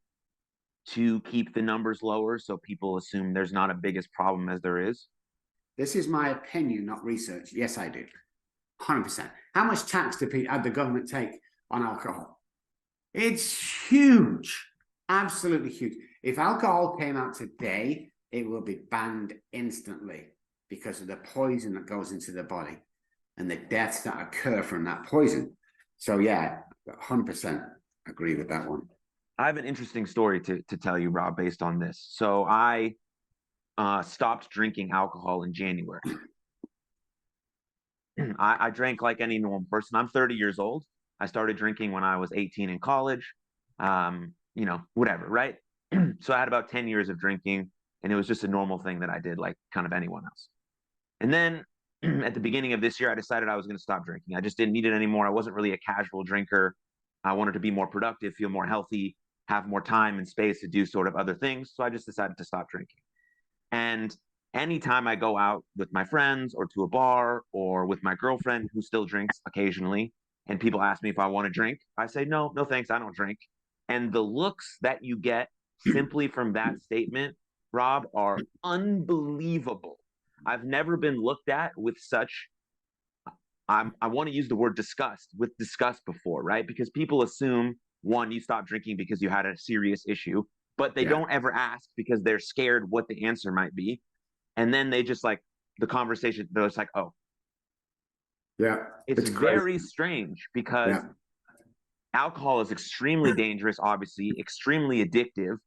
[SPEAKER 1] to keep the numbers lower, so people assume there's not a biggest problem as there is?
[SPEAKER 2] This is my opinion, not research. Yes, I do. 100%. How much tax did the government take on alcohol? It's huge. Absolutely huge. If alcohol came out today, it will be banned instantly because of the poison that goes into the body and the deaths that occur from that poison. So yeah, 100% agree with that one.
[SPEAKER 1] I have an interesting story to tell you, Rob, based on this. So I stopped drinking alcohol in January. I drank like any normal person. I'm 30 years old. I started drinking when I was 18 in college. You know, whatever, right? So I had about 10 years of drinking, and it was just a normal thing that I did like kind of anyone else. And then at the beginning of this year, I decided I was going to stop drinking. I just didn't need it anymore. I wasn't really a casual drinker. I wanted to be more productive, feel more healthy, have more time and space to do sort of other things. So I just decided to stop drinking. And anytime I go out with my friends or to a bar or with my girlfriend who still drinks occasionally, and people ask me if I want to drink, I say, no, no, thanks, I don't drink. And the looks that you get simply from that statement, Rob, are unbelievable. I've never been looked at with such, I want to use the word disgust before, right? Because people assume, one, you stop drinking because you had a serious issue, but they don't ever ask because they're scared what the answer might be. And then they just like the conversation, they're just like, oh.
[SPEAKER 2] Yeah.
[SPEAKER 1] It's very strange because alcohol is extremely dangerous, obviously, extremely addictive.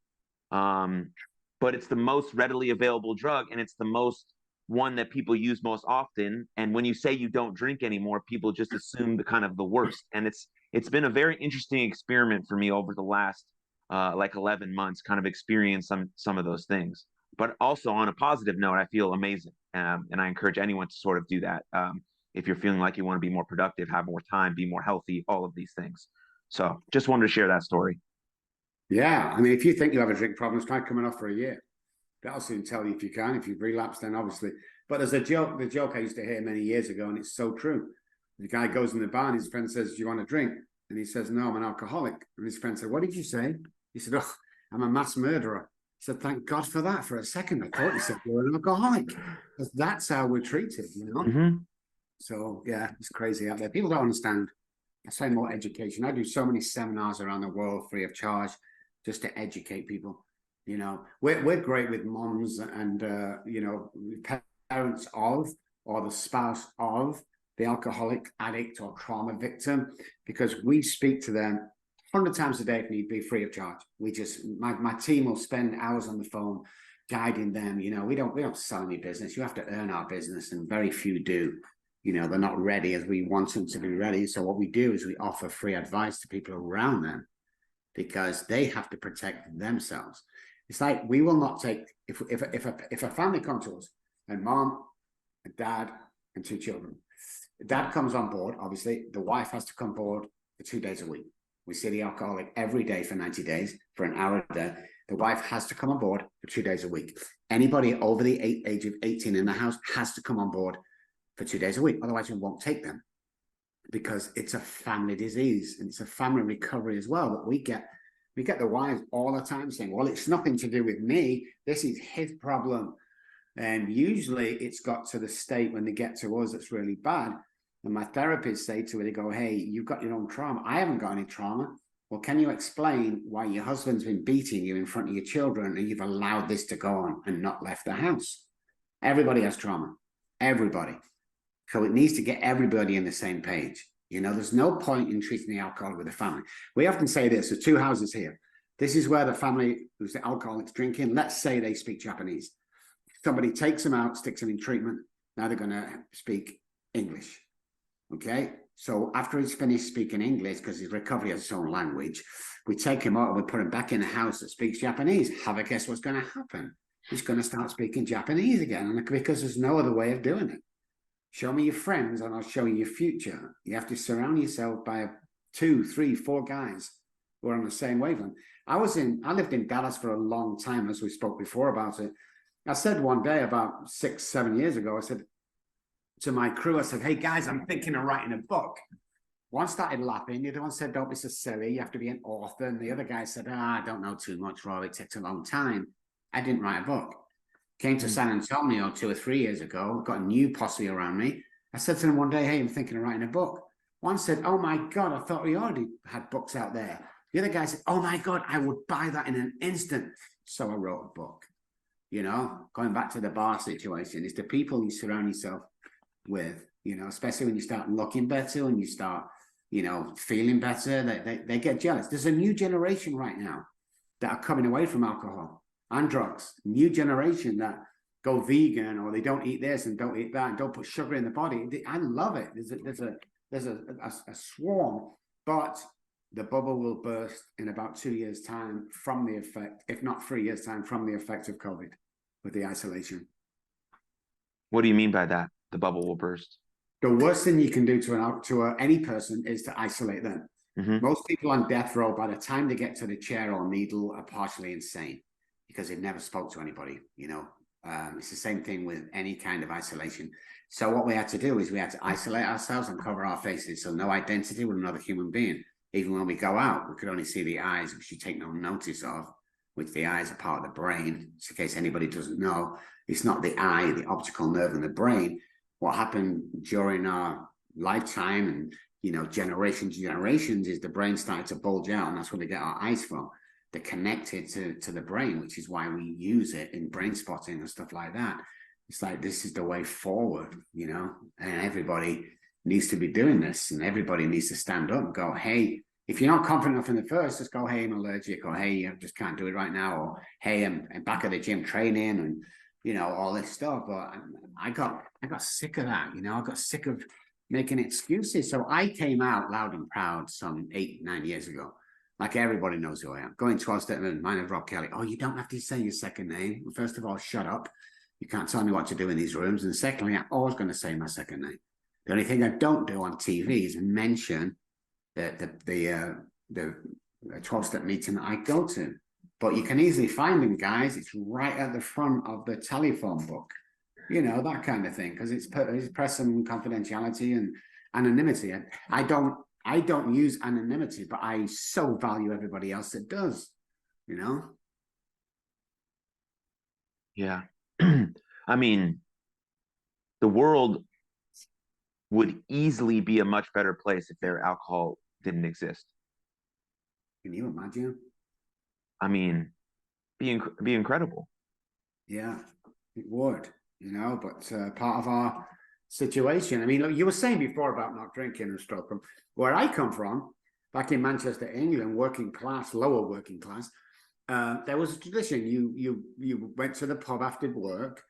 [SPEAKER 1] But it's the most readily available drug, and it's the most one that people use most often. And when you say you don't drink anymore, people just assume the kind of the worst. And it's been a very interesting experiment for me over the last like 11 months, kind of experience some of those things. But also on a positive note, I feel amazing. And I encourage anyone to sort of do that. If you're feeling like you want to be more productive, have more time, be more healthy, all of these things. So just wanted to share that story.
[SPEAKER 2] Yeah, I mean, if you think you have a drink problem, try coming off for a year. That'll soon tell you if you can. If you've relapsed, then obviously. But there's the joke I used to hear many years ago, and it's so true. The guy goes in the bar and his friend says, "Do you want a drink?" And he says, "No, I'm an alcoholic." And his friend said, "What did you say?" He said, "Oh, I'm a mass murderer." He said, "Thank God for that. For a second, I thought you said you were an alcoholic." Because that's how we're treated, you know?
[SPEAKER 1] Mm-hmm.
[SPEAKER 2] So, yeah, it's crazy out there. People don't understand. I say more education. I do so many seminars around the world free of charge just to educate people. You know, we're great with moms and, you know, parents of or the spouse of the alcoholic, addict, or trauma victim, because we speak to them 100 times a day if need be, free of charge. We just, my team will spend hours on the phone guiding them. You know, we don't sell any business. You have to earn our business, and very few do. You know, they're not ready as we want them to be ready. So what we do is we offer free advice to people around them because they have to protect themselves. It's like we will not take if a family comes to us and mom, a dad, and two children. The dad comes on board, obviously. The wife has to come on board for 2 days a week. We see the alcoholic every day for 90 days for an hour a day. The wife has to come on board for 2 days a week. Anybody over the age of 18 in the house has to come on board for 2 days a week. Otherwise, we won't take them because it's a family disease and it's a family recovery as well. But we get the wives all the time saying, well, it's nothing to do with me. This is his problem. And usually it's got to the state when they get to us that's really bad. And my therapists say to her, they go, hey, you've got your own trauma. I haven't got any trauma. Well, can you explain why your husband's been beating you in front of your children and you've allowed this to go on and not left the house? Everybody has trauma. Everybody. So it needs to get everybody in the same page. You know, there's no point in treating the alcoholic with the family. We often say this, there's two houses here. This is where the family who's the alcoholic's drinking, let's say they speak Japanese. Somebody takes them out, sticks them in treatment. Now they're going to speak English. Okay. So after he's finished speaking English, because his recovery has its own language, we take him out and we put him back in a house that speaks Japanese. Have a guess what's going to happen? He's going to start speaking Japanese again, because there's no other way of doing it. Show me your friends and I'll show you your future. You have to surround yourself by 2, 3, 4 guys who are on the same wavelength. I lived in Dallas for a long time, as we spoke before about it. I said one day about 6, 7 years ago, I said to my crew, I said, hey guys, I'm thinking of writing a book. One started laughing. The other one said, don't be so silly. You have to be an author. And the other guy said, I don't know too much, Rob. It takes a long time. I didn't write a book. Came to San Antonio 2 or 3 years ago, got a new posse around me. I said to them one day, hey, I'm thinking of writing a book. One said, oh my God, I thought we already had books out there. The other guy said, oh my God, I would buy that in an instant. So I wrote a book. You know, going back to the bar situation, it's the people you surround yourself with, you know, especially when you start looking better and you start, you know, feeling better, they get jealous. There's a new generation right now that are coming away from alcohol and drugs, new generation that go vegan or they don't eat this and don't eat that and don't put sugar in the body. I love it. There's a swarm, but the bubble will burst in about 2 years' time from the effect, if not 3 years' time, from the effect of COVID with the isolation.
[SPEAKER 1] What do you mean by that? The bubble will burst.
[SPEAKER 2] The worst thing you can do to any person is to isolate them. Mm-hmm. Most people on death row, by the time they get to the chair or needle, are partially insane because they've never spoke to anybody. You know, it's the same thing with any kind of isolation. So what we had to do is we had to isolate ourselves and cover our faces, so no identity with another human being. Even when we go out, we could only see the eyes, which you take no notice of, which the eyes are part of the brain. Just in case anybody doesn't know, it's not the eye, the optical nerve in the brain. What happened during our lifetime and, you know, generations is the brain started to bulge out, and that's where they get our eyes from. They're connected to the brain, which is why we use it in brain spotting and stuff like that. It's like, this is the way forward, you know, and everybody needs to be doing this, and everybody needs to stand up and go, hey, if you're not confident enough in the first, just go, hey, I'm allergic, or hey, I just can't do it right now, or hey, I'm back at the gym training, and, you know, all this stuff. But I got sick of that, you know, I got sick of making excuses. So I came out loud and proud some 8, 9 years ago. Like everybody knows who I am. Going 12 step in, my name's Robb Kelly. Oh, you don't have to say your second name. First of all, shut up. You can't tell me what to do in these rooms. And secondly, I'm always going to say my second name. The only thing I don't do on TV is mention the 12-step meeting that I go to. But you can easily find them, guys. It's right at the front of the telephone book. You know, that kind of thing, because it's press and confidentiality and anonymity. I don't use anonymity, but I so value everybody else that does, you know?
[SPEAKER 1] Yeah. I mean, the world would easily be a much better place if their alcohol didn't exist.
[SPEAKER 2] Can you imagine?
[SPEAKER 1] I mean, be incredible.
[SPEAKER 2] Yeah, it would, you know, but part of our situation. I mean, look, you were saying before about not drinking and stuff. From where I come from, back in Manchester, England, working class, lower working class, there was a tradition. You went to the pub after work.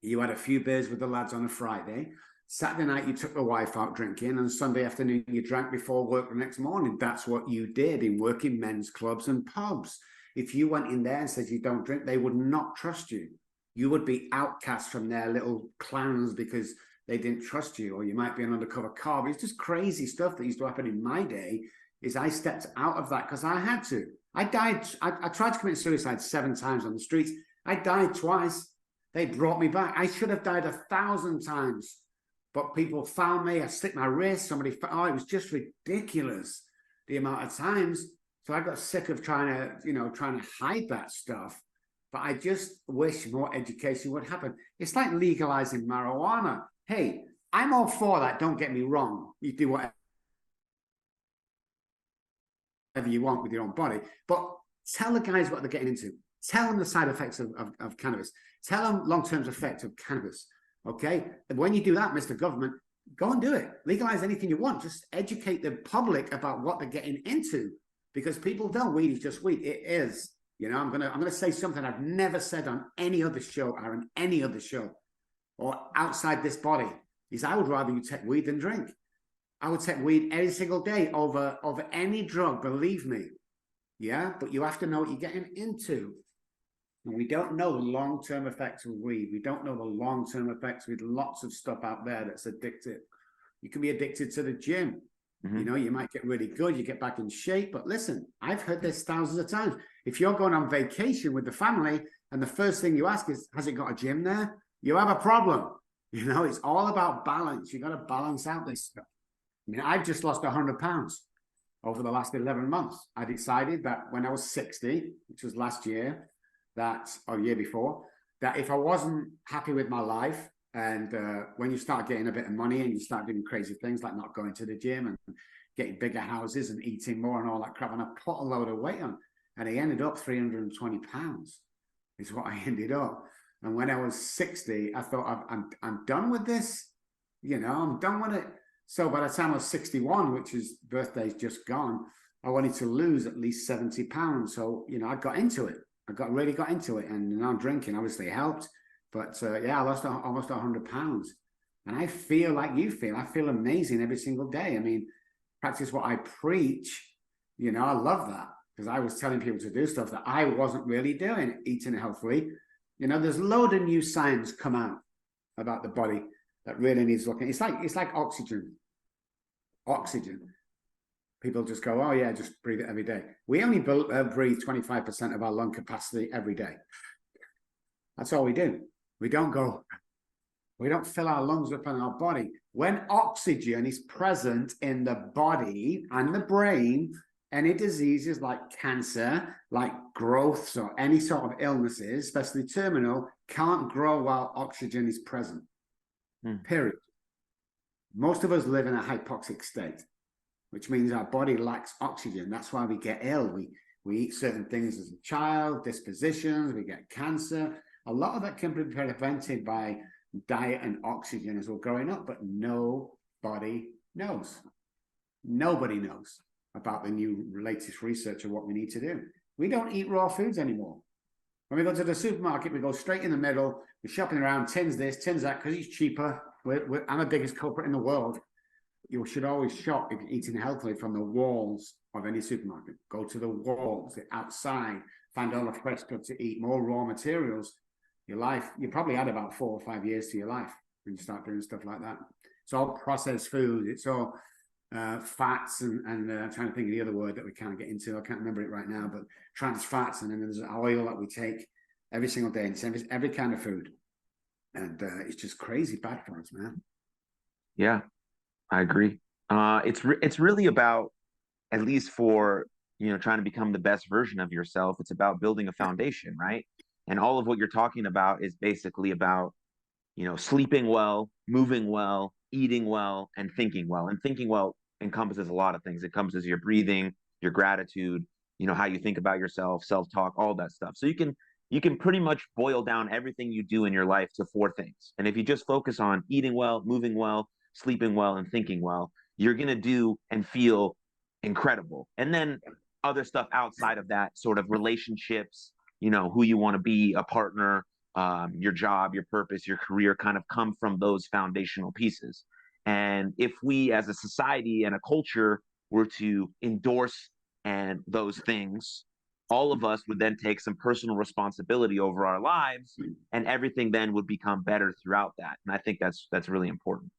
[SPEAKER 2] You had a few beers with the lads on a Friday. Saturday night, you took the wife out drinking, and Sunday afternoon, you drank before work the next morning. That's what you did in working men's clubs and pubs. If you went in there and said you don't drink, they would not trust you. You would be outcast from their little clans because they didn't trust you, or you might be an undercover cop. It's just crazy stuff that used to happen in my day. Is I stepped out of that because I had to. I died. I tried to commit suicide 7 times on the streets. I died twice. They brought me back. I should have died 1,000 times, but people found me. I slipped my wrist. Somebody, it was just ridiculous the amount of times. So I got sick of trying to hide that stuff. But I just wish more education would happen. It's like legalizing marijuana. Hey, I'm all for that. Don't get me wrong. You do whatever you want with your own body, but tell the guys what they're getting into. Tell them the side effects of cannabis. Tell them long-term effects of cannabis. Okay, and when you do that, Mr. Government, go and do it. Legalize anything you want. Just educate the public about what they're getting into, because people don't. Weed is just weed. It is. You know, I'm gonna say something I've never said on any other show or on any other show or outside this body. Is I would rather you take weed than drink. I would take weed every single day over any drug. Believe me. Yeah, but you have to know what you're getting into. And we don't know the long-term effects of weed. We don't know the long-term effects with lots of stuff out there that's addictive. You can be addicted to the gym. Mm-hmm. You know, you might get really good, you get back in shape. But listen, I've heard this thousands of times. If you're going on vacation with the family and the first thing you ask is, has it got a gym there? You have a problem. You know, it's all about balance. You got to balance out this stuff. I mean, I've just lost 100 pounds over the last 11 months. I decided that when I was 60, which was last year, or year before, that if I wasn't happy with my life, and when you start getting a bit of money and you start doing crazy things like not going to the gym and getting bigger houses and eating more and all that crap, and I put a load of weight on, and I ended up 320 pounds is what I ended up. And when I was 60, I thought, I'm done with this. You know, I'm done with it. So by the time I was 61, which is birthday's just gone, I wanted to lose at least 70 pounds. So, you know, I got into it. Really got into it, and now drinking obviously helped. But yeah, I lost almost 100 pounds, and I feel like you feel. I feel amazing every single day. I mean, practice what I preach. You know, I love that, because I was telling people to do stuff that I wasn't really doing, eating healthily. You know, there's a load of new science come out about the body that really needs looking. It's like oxygen. Oxygen. People just go, oh yeah, just breathe it every day. We only breathe 25% of our lung capacity every day. That's all we do. We don't fill our lungs up in our body. When oxygen is present in the body and the brain, any diseases like cancer, like growths or any sort of illnesses, especially terminal, can't grow while oxygen is present. Period. Most of us live in a hypoxic state, which means our body lacks oxygen. That's why we get ill. We eat certain things as a child, dispositions, we get cancer. A lot of that can be prevented by diet and oxygen as we're growing up, but nobody knows. Nobody knows about the new latest research of what we need to do. We don't eat raw foods anymore. When we go to the supermarket, we go straight in the middle. We're shopping around, tins this, tins that, because it's cheaper. I'm the biggest culprit in the world. you should always shop if you're eating healthily from the walls of any supermarket. Go to the walls, the outside, find all the fresh stuff to eat, more raw materials. Your life, you probably had about 4 or 5 years to your life when you start doing stuff like that. It's all processed food. It's all fats and I'm trying to think of the other word that we can't get into. I can't remember it right now, but trans fats, and then there's oil that we take every single day. It's every kind of food, and it's just crazy bad for us, man.
[SPEAKER 1] Yeah, I agree. It's really about, at least for, trying to become the best version of yourself, it's about building a foundation, right? And all of what you're talking about is basically about, sleeping well, moving well, eating well, and thinking well. And thinking well encompasses a lot of things. It encompasses your breathing, your gratitude, how you think about yourself, self-talk, all that stuff. So you can pretty much boil down everything you do in your life to 4 things. And if you just focus on eating well, moving well, sleeping well, and thinking well, you're going to do and feel incredible. And then other stuff outside of that, sort of relationships, who you want to be, a partner, your job, your purpose, your career, kind of come from those foundational pieces. And if we as a society and a culture were to endorse and those things, all of us would then take some personal responsibility over our lives, and everything then would become better throughout that. And I think that's really important.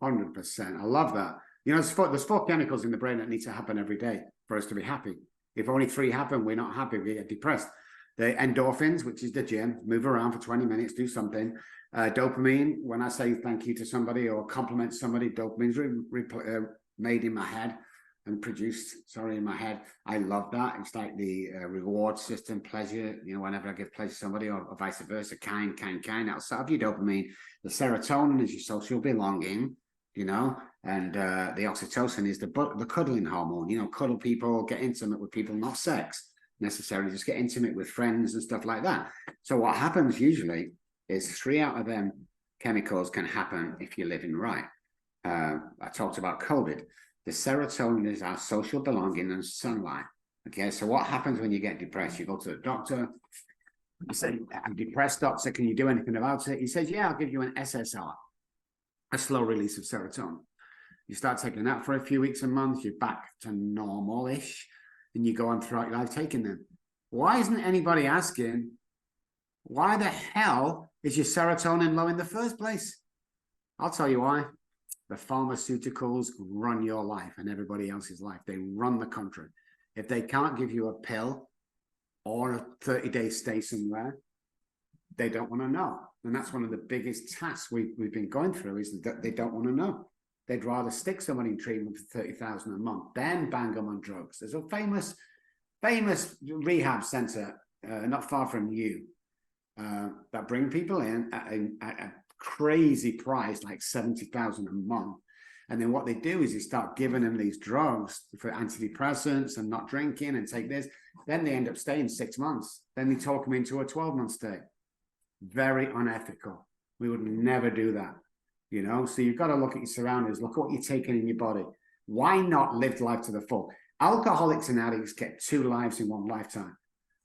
[SPEAKER 2] 100%. I love that. There's 4 chemicals in the brain that need to happen every day for us to be happy. If only 3 happen, we're not happy. We get depressed. The endorphins, which is the gym, move around for 20 minutes, do something. Dopamine, when I say thank you to somebody or compliment somebody, dopamine's made in my head and produced, in my head. I love that. It's like the reward system, pleasure, whenever I give pleasure to somebody, or vice versa, kind, that'll set up your dopamine. The serotonin is your social belonging, and the oxytocin is the cuddling hormone. Cuddle people, get intimate with people, not sex necessarily, just get intimate with friends and stuff like that. So what happens usually is 3 out of them chemicals can happen if you're living right. I talked about COVID. The serotonin is our social belonging and sunlight. Okay, so what happens when you get depressed? You go to the doctor, you say, I'm depressed, doctor, can you do anything about it? He says, yeah, I'll give you an SSR, a slow release of serotonin. You start taking that for a few weeks and months, you're back to normal-ish, and you go on throughout your life taking them. Why isn't anybody asking, why the hell is your serotonin low in the first place? I'll tell you why. The pharmaceuticals run your life and everybody else's life. They run the country. If they can't give you a pill or a 30-day stay somewhere, they don't want to know. And that's one of the biggest tasks we've been going through, is that they don't want to know. They'd rather stick somebody in treatment for $30,000 a month than bang them on drugs. There's a famous rehab center not far from you that bring people in at a crazy price, like $70,000 a month. And then what they do is they start giving them these drugs for antidepressants and not drinking and take this. Then they end up staying 6 months. Then they talk them into a 12-month stay. Very unethical. We would never do that. So you've got to look at your surroundings, look at what you're taking in your body. Why not live life to the full? Alcoholics and addicts get 2 lives in one lifetime.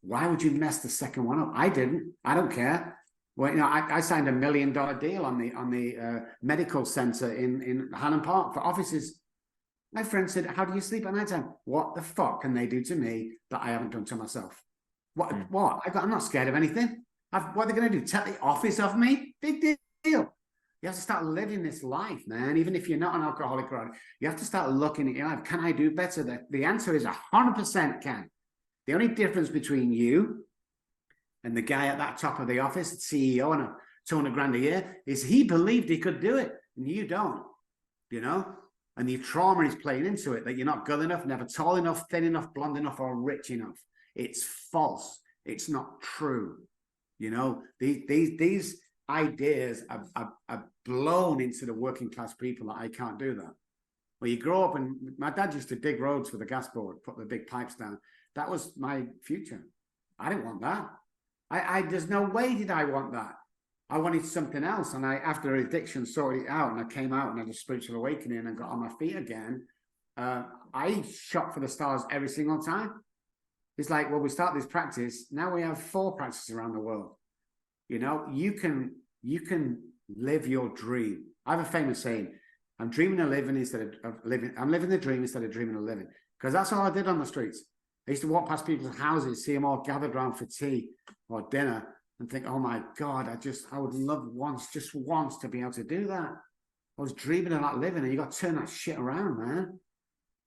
[SPEAKER 2] Why would you mess the second one up? I didn't. I don't care. Well, I signed $1 million deal on the medical center in Highland Park for offices. My friend said, how do you sleep at night time? What the fuck can they do to me that I haven't done to myself? What? I'm not scared of anything. What are they going to do? Take the office off me? Big deal. You have to start living this life, man. Even if you're not an alcoholic, you have to start looking at your life. Can I do better? The answer is 100% can. The only difference between you and the guy at that top of the office, CEO, and a $200,000 a year, is he believed he could do it, and you don't, And the trauma is playing into it, that you're not good enough, never tall enough, thin enough, blonde enough, or rich enough. It's false. It's not true. These ideas are blown into the working class people that I can't do that. Well, you grow up, and my dad used to dig roads with a gas board, put the big pipes down. That was my future. I didn't want that. There's no way did I want that. I wanted something else. And after addiction sorted it out, and I came out and had a spiritual awakening and got on my feet again, I shot for the stars every single time. It's like, well, we start this practice. Now we have 4 practices around the world. You can live your dream. I have a famous saying, I'm dreaming of living instead of living. I'm living the dream instead of dreaming of living. Because that's all I did on the streets. I used to walk past people's houses, see them all gathered around for tea or dinner, and think, oh my God, I would love just once to be able to do that. I was dreaming of that living, and you got to turn that shit around, man.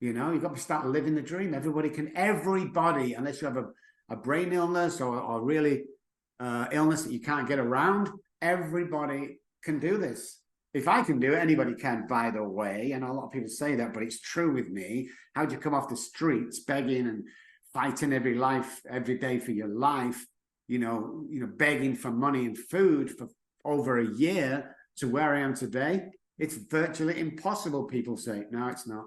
[SPEAKER 2] You know, you got to start living the dream. Everybody, unless you have a brain illness or really illness that you can't get around, everybody can do this. If I can do it, anybody can, by the way. And a lot of people say that, but it's true with me. How'd you come off the streets begging and fighting every day for your life, begging for money and food for over a year to where I am today? It's virtually impossible, people say. No, it's not.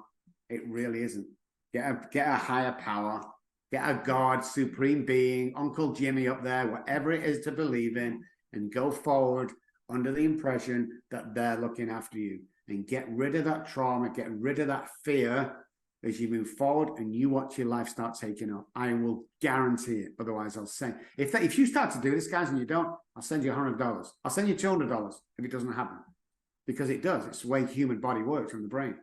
[SPEAKER 2] It really isn't. Get a higher power, get a God, supreme being, Uncle Jimmy up there, whatever it is to believe in, and go forward under the impression that they're looking after you, and get rid of that trauma, get rid of that fear as you move forward and you watch your life start taking off. I will guarantee it. Otherwise, I'll say, if you start to do this, guys, and you don't, I'll send you $100. I'll send you $200 if it doesn't happen, because it does. It's the way the human body works from the brain.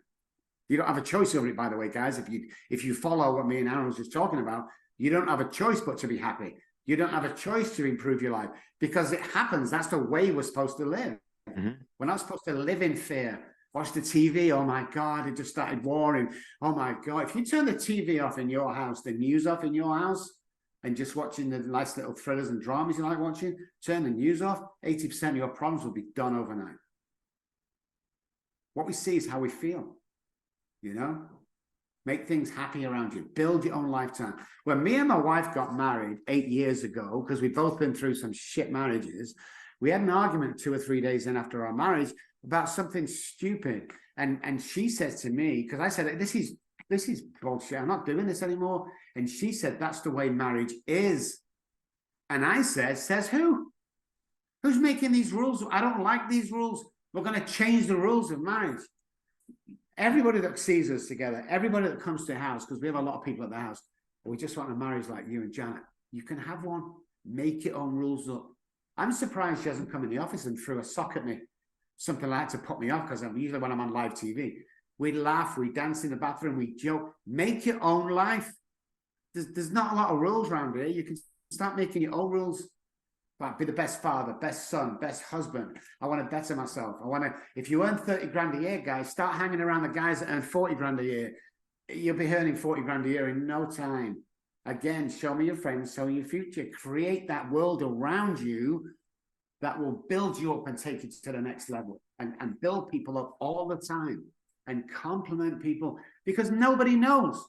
[SPEAKER 2] You don't have a choice over it, by the way, guys. If you follow what me and Aaron was just talking about, you don't have a choice but to be happy. You don't have a choice to improve your life, because it happens. That's the way we're supposed to live. Mm-hmm. We're not supposed to live in fear. Watch the TV. Oh my God, it just started warring. Oh my God. If you turn the TV off in your house, the news off in your house, and just watching the nice little thrillers and dramas you like watching, turn the news off, 80% of your problems will be done overnight. What we see is how we feel. Make things happy around you. Build your own lifetime. When me and my wife got married 8 years ago, because we've both been through some shit marriages, we had an argument 2 or 3 days in after our marriage about something stupid. And she says to me, because I said, this is bullshit. I'm not doing this anymore. And she said, that's the way marriage is. And I said, says who? Who's making these rules? I don't like these rules. We're going to change the rules of marriage. Everybody that sees us together, everybody that comes to the house, because we have a lot of people at the house, we just want a marriage like you and Janet. You can have one. Make your own rules up. I'm surprised she hasn't come in the office and threw a sock at me, something like that to put me off, because usually when I'm on live TV, we laugh, we dance in the bathroom, we joke. Make your own life. There's not a lot of rules around here. You can start making your own rules. Be the best father, best son, best husband. I want to better myself. If you earn 30 grand a year, guys, start hanging around the guys that earn 40 grand a year. You'll be earning 40 grand a year in no time. Again, show me your friends, show me your future. Create that world around you that will build you up and take you to the next level, and build people up all the time and compliment people, because nobody knows.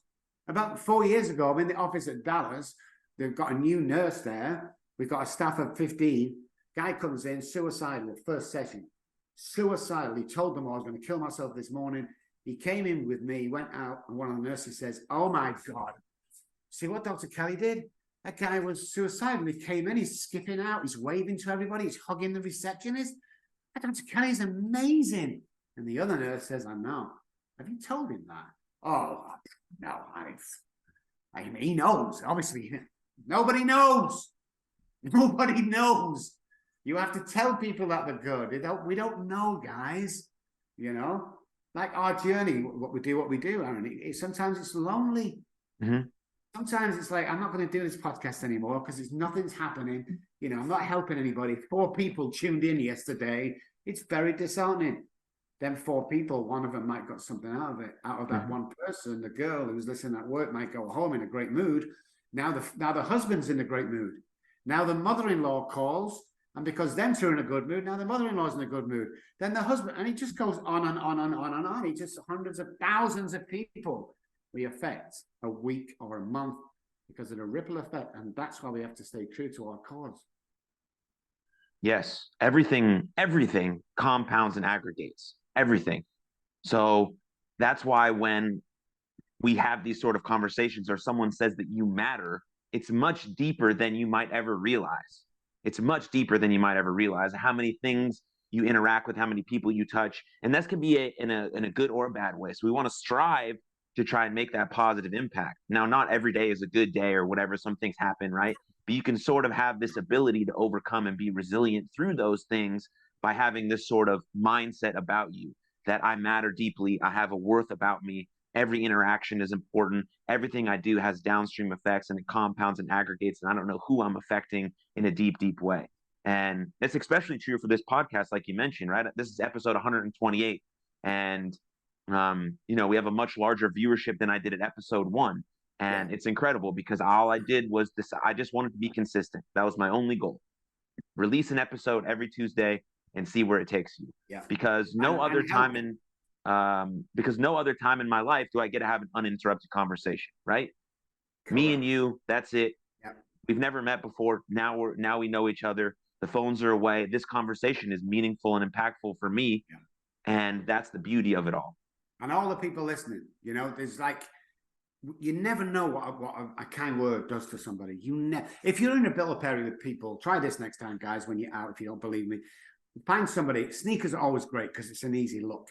[SPEAKER 2] About 4 years ago, I'm in the office at Dallas. They've got a new nurse there. We've got a staff of 15. Guy comes in, suicidal, first session. Suicidal. He told them I was going to kill myself this morning. He came in with me, went out, and one of the nurses says, oh my God. See what Dr. Kelly did? That guy was suicidal. He came in, he's skipping out, he's waving to everybody, he's hugging the receptionist. Dr. Kelly's amazing. And the other nurse says, I know. Have you told him that? Oh, no, I mean, he knows. Obviously, nobody knows. Nobody knows. You have to tell people that they're good. We don't know, guys. Like our journey, what we do, Aaron. Sometimes it's lonely. Mm-hmm. Sometimes it's like, I'm not going to do this podcast anymore because nothing's happening. I'm not helping anybody. 4 people tuned in yesterday. It's very disheartening. Them 4 people, one of them might got something out of it. Out of that mm-hmm. one person, the girl who was listening at work might go home in a great mood. Now the husband's in a great mood. Now the mother-in-law calls, and because them two are in a good mood, now the mother-in-law's in a good mood. Then the husband, and it just goes on and on and on and on. It just hundreds of thousands of people we affect a week or a month because of the ripple effect, and that's why we have to stay true to our cause.
[SPEAKER 1] Yes, everything compounds and aggregates. Everything. So that's why when we have these sort of conversations, or someone says that you matter, it's much deeper than you might ever realize. It's much deeper than you might ever realize. How many things you interact with, how many people you touch, and that can be in a good or a bad way. So we want to strive to try and make that positive impact. Now, not every day is a good day or whatever. Some things happen, right? But you can sort of have this ability to overcome and be resilient through those things by having this sort of mindset about you. that I matter deeply. I have a worth about me. Every interaction is important. Everything I do has downstream effects and it compounds and aggregates. And I don't know who I'm affecting in a deep, deep way. And it's especially true for this podcast, like you mentioned, right? This is episode 128. And, we have a much larger viewership than I did at episode one. And it's incredible because all I did was this. I just wanted to be consistent. That was my only goal. Release an episode every Tuesday and see where it takes you.
[SPEAKER 2] Yeah.
[SPEAKER 1] Because no other time in my life do I get to have an uninterrupted conversation, right? Correct. Me and you, that's it. Yep. We've never met before. Now we know each other. The phones are away. This conversation is meaningful and impactful for me. Yeah. And that's the beauty of it all.
[SPEAKER 2] And all the people listening, there's you never know what a kind word does to somebody. If you're in a bill of pairing with people, try this next time, guys, when you're out, if you don't believe me. Find somebody. Sneakers are always great because it's an easy look.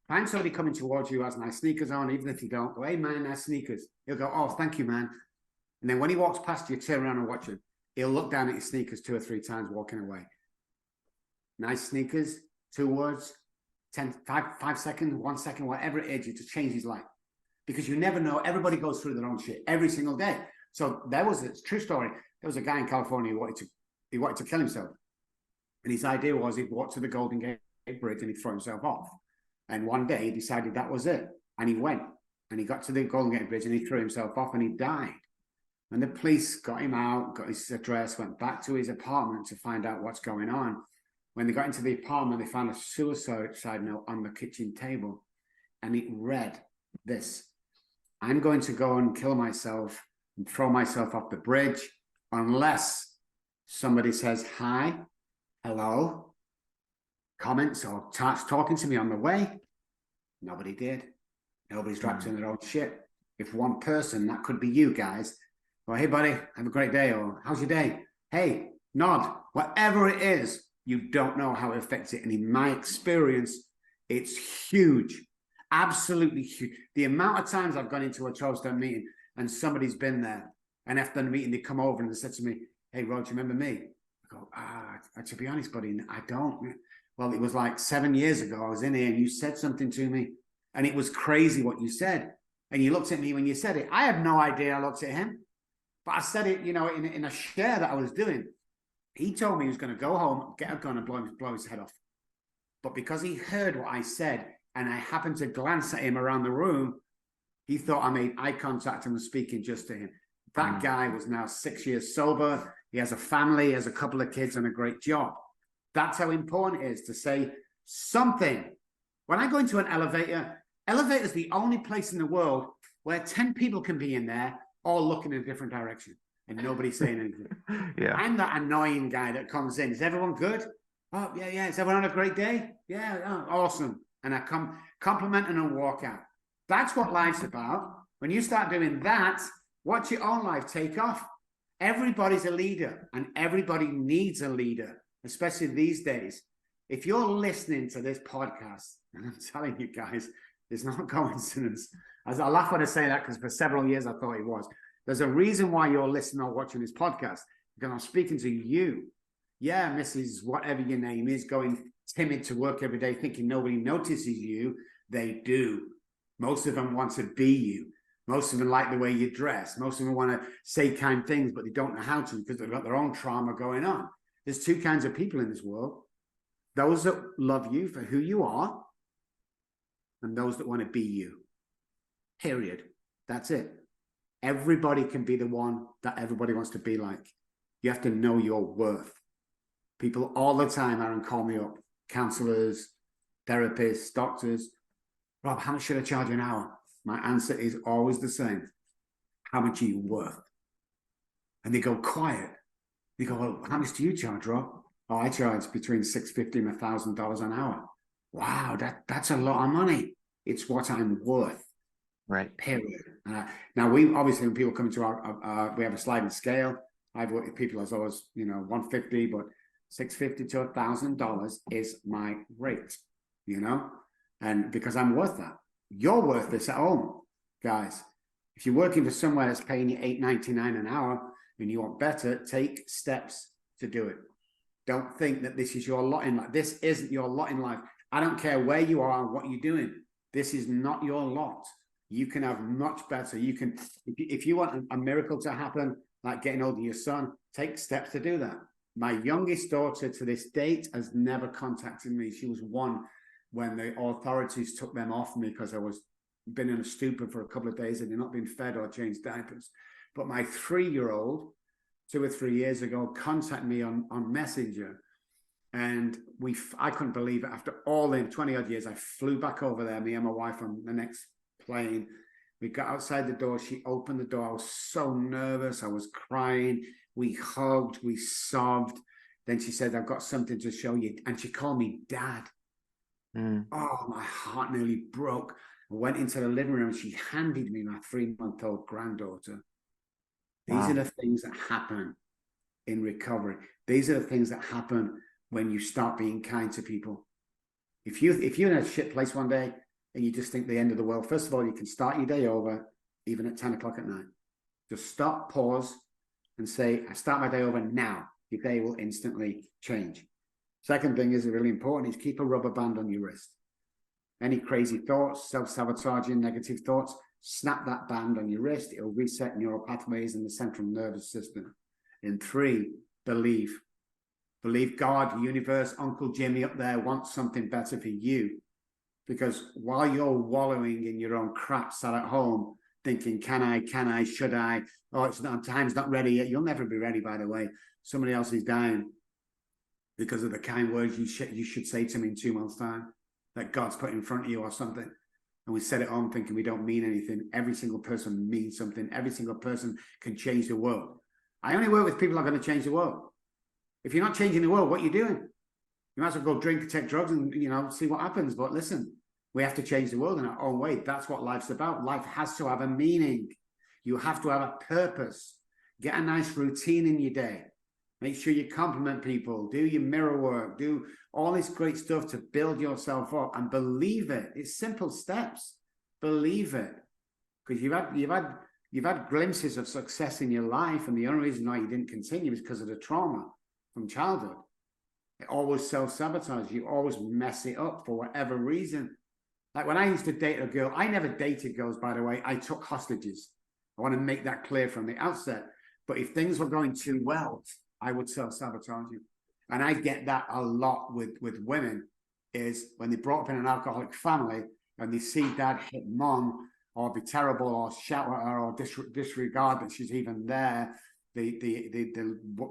[SPEAKER 2] Find somebody coming towards you who has nice sneakers on, even if you don't. Go, hey, man, nice sneakers. He'll go, oh, thank you, man. And then when he walks past you, turn around and watch him. He'll look down at your sneakers 2 or 3 times walking away. Nice sneakers, 2 words, 5 seconds, 1 second, whatever it is, you just change his life. Because you never know. Everybody goes through their own shit every single day. So it's a true story. There was a guy in California who wanted to kill himself. And his idea was he'd walk to the Golden Gate Bridge and he'd throw himself off. And one day he decided that was it. And he went and he got to the Golden Gate Bridge and he threw himself off and he died. And the police got him out, got his address, went back to his apartment to find out what's going on. When they got into the apartment, they found a suicide note on the kitchen table. And it read this: I'm going to go and kill myself and throw myself off the bridge unless somebody says hi, hello, comments, or starts talking to me on the way. Nobody did. Nobody's dropped in their own shit. If one person, that could be you guys, or hey, buddy, have a great day, or how's your day? Hey, nod, whatever it is, you don't know how it affects it. And in my experience, it's huge. Absolutely huge. The amount of times I've gone into a 12-step meeting and somebody's been there, and after the meeting, they come over and they said to me, hey, Rod, do you remember me? I go, to be honest, buddy, I don't. Well, it was like 7 years ago. I was in here and you said something to me and it was crazy what you said. And you looked at me when you said it. I had no idea. I looked at him, but I said it, in a share that I was doing. He told me he was going to go home, get a gun and blow his head off. But because he heard what I said, and I happened to glance at him around the room, he thought I made eye contact and was speaking just to him. That guy was now 6 years sober. He has a family, he has a couple of kids and a great job. That's how important it is to say something. When I go into an elevator is the only place in the world where 10 people can be in there all looking in a different direction and nobody's saying anything. Yeah. I'm that annoying guy that comes in. Is everyone good? Oh, yeah. Is everyone on a great day? Yeah, oh, awesome. And I compliment and I walk out. That's what life's about. When you start doing that, watch your own life take off. Everybody's a leader and everybody needs a leader, especially these days. If you're listening to this podcast, and I'm telling you guys, it's not a coincidence. As I laugh when I say that because for several years I thought it was. There's a reason why you're listening or watching this podcast, because I'm speaking to you. Yeah, Mrs. whatever your name is, going timid to work every day thinking nobody notices you. They do. Most of them want to be you. Most of them like the way you dress. Most of them want to say kind things, but they don't know how to because they've got their own trauma going on. There's 2 kinds of people in this world. Those that love you for who you are and those that want to be you. Period. That's it. Everybody can be the one that everybody wants to be like. You have to know your worth. People all the time, Aaron, call me up. Counselors, therapists, doctors. Rob, how much should I charge you an hour? My answer is always the same. How much are you worth? And they go quiet. They go, well, how much do you charge, Rob? Oh, I charge between $650 and $1,000 an hour. Wow, that's a lot of money. It's what I'm worth.
[SPEAKER 1] Right.
[SPEAKER 2] Period. Now, we obviously, when people come into our we have a sliding scale. I've worked with people as always, $150, but $650 to $1,000 is my rate, and because I'm worth that. You're worth this at home, guys. If you're working for somewhere that's paying you $8.99 an hour and you want better, take steps to do it. Don't think that this is your lot in life. This isn't your lot in life. I don't care where you are and what you're doing. This is not your lot. You can have much better. You can, if you want a miracle to happen, like getting hold of your son, take steps to do that. My youngest daughter to this date has never contacted me. She was one when the authorities took them off me because I was been in a stupor for a couple of days and not been fed or changed diapers. But my 3-year-old, 2 or 3 years ago, contacted me on Messenger. And I couldn't believe it. After all the 20 odd years, I flew back over there, me and my wife on the next plane. We got outside the door. She opened the door. I was so nervous. I was crying. We hugged. We sobbed. Then she said, I've got something to show you. And she called me Dad. Oh, my heart nearly broke. I went into the living room. She handed me my 3-month-old granddaughter. These are the things that happen in recovery. These are the things that happen when you start being kind to people. If you're in a shit place one day and you just think the end of the world, first of all, you can start your day over even at 10 o'clock at night. Just stop, pause, and say, I start my day over now. Your day will instantly change. Second thing is really important is keep a rubber band on your wrist. Any crazy thoughts, self-sabotaging, negative thoughts, snap that band on your wrist. It'll reset neural pathways in the central nervous system. And 3, believe. Believe God, the universe, Uncle Jimmy up there wants something better for you. Because while you're wallowing in your own crap, sat at home, thinking, can I, should I? Oh, it's not, time's not ready yet. You'll never be ready, by the way. Somebody else is dying because of the kind words you should say to me in 2 months' time that God's put in front of you or something. And we set it on thinking we don't mean anything. Every single person means something. Every single person can change the world. I only work with people that are going to change the world. If you're not changing the world, what are you doing? You might as well go drink, take drugs, and see what happens. But listen, we have to change the world in our own way. That's what life's about. Life has to have a meaning. You have to have a purpose. Get a nice routine in your day. Make sure you compliment people. Do your mirror work. Do all this great stuff to build yourself up and believe it. It's simple steps. Believe it, because you've had glimpses of success in your life, and the only reason why you didn't continue is because of the trauma from childhood. It always self-sabotage. You always mess it up for whatever reason. Like when I used to date a girl, I never dated girls, by the way. I took hostages. I want to make that clear from the outset. But if things were going too well, I would self-sabotage you. And I get that a lot with women, is when they're brought up in an alcoholic family and they see dad hit mom or be terrible or shout at her or disregard that she's even there, the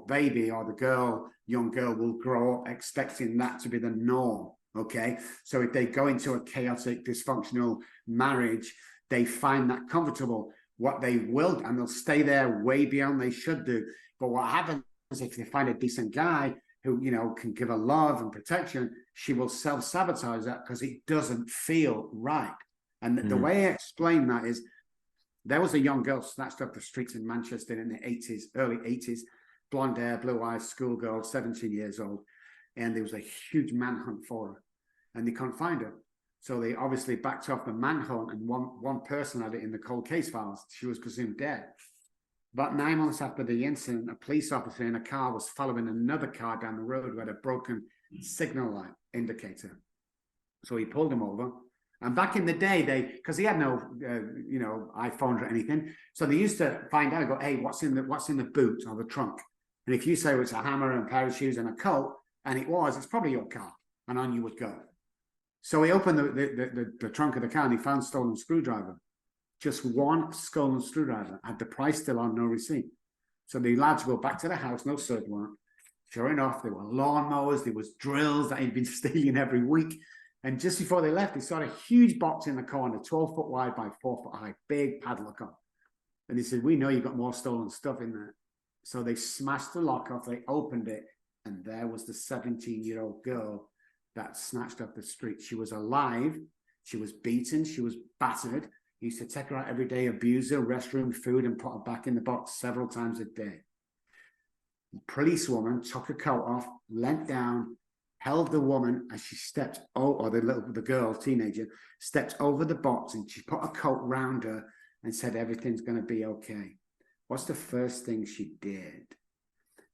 [SPEAKER 2] baby or the young girl will grow up expecting that to be the norm. Okay. So if they go into a chaotic, dysfunctional marriage, they find that comfortable. What they will, and they'll stay there way beyond they should do. But what happens is if they find a decent guy who, can give her love and protection, she will self-sabotage that because it doesn't feel right. And the way I explain that is, there was a young girl snatched off the streets in Manchester in the 80s, early 80s, blonde hair, blue eyes, schoolgirl, 17 years old. And there was a huge manhunt for her and they couldn't find her. So they obviously backed off the manhunt, and one person had it in the cold case files. She was presumed dead. About 9 months after the incident, a police officer in a car was following another car down the road with a broken signal light indicator. So he pulled him over. And back in the day, because he had no, iPhones or anything, so they used to find out, go, hey, what's in the boot or the trunk? And if you say it's a hammer and a pair of shoes and a coat, and it's probably your car, and on you would go. So he opened the trunk of the car and he found stolen screwdriver. Just one stolen screwdriver, had the price still on, no receipt. So the lads go back to the house, no search warrant. Sure enough, there were lawnmowers, there was drills that he'd been stealing every week. And just before they left, they saw a huge box in the corner, 12 foot wide by 4 foot high, big padlock on. And they said, we know you've got more stolen stuff in there. So they smashed the lock off, they opened it, and there was the 17-year-old girl that snatched up the street. She was alive, she was beaten, she was battered. He used to take her out every day, abuse her, restroom, food, and put her back in the box several times a day. The policewoman took her coat off, leant down, held the woman as she stepped, or the girl, teenager, stepped over the box, and she put a coat round her and said, everything's going to be okay. What's the first thing she did?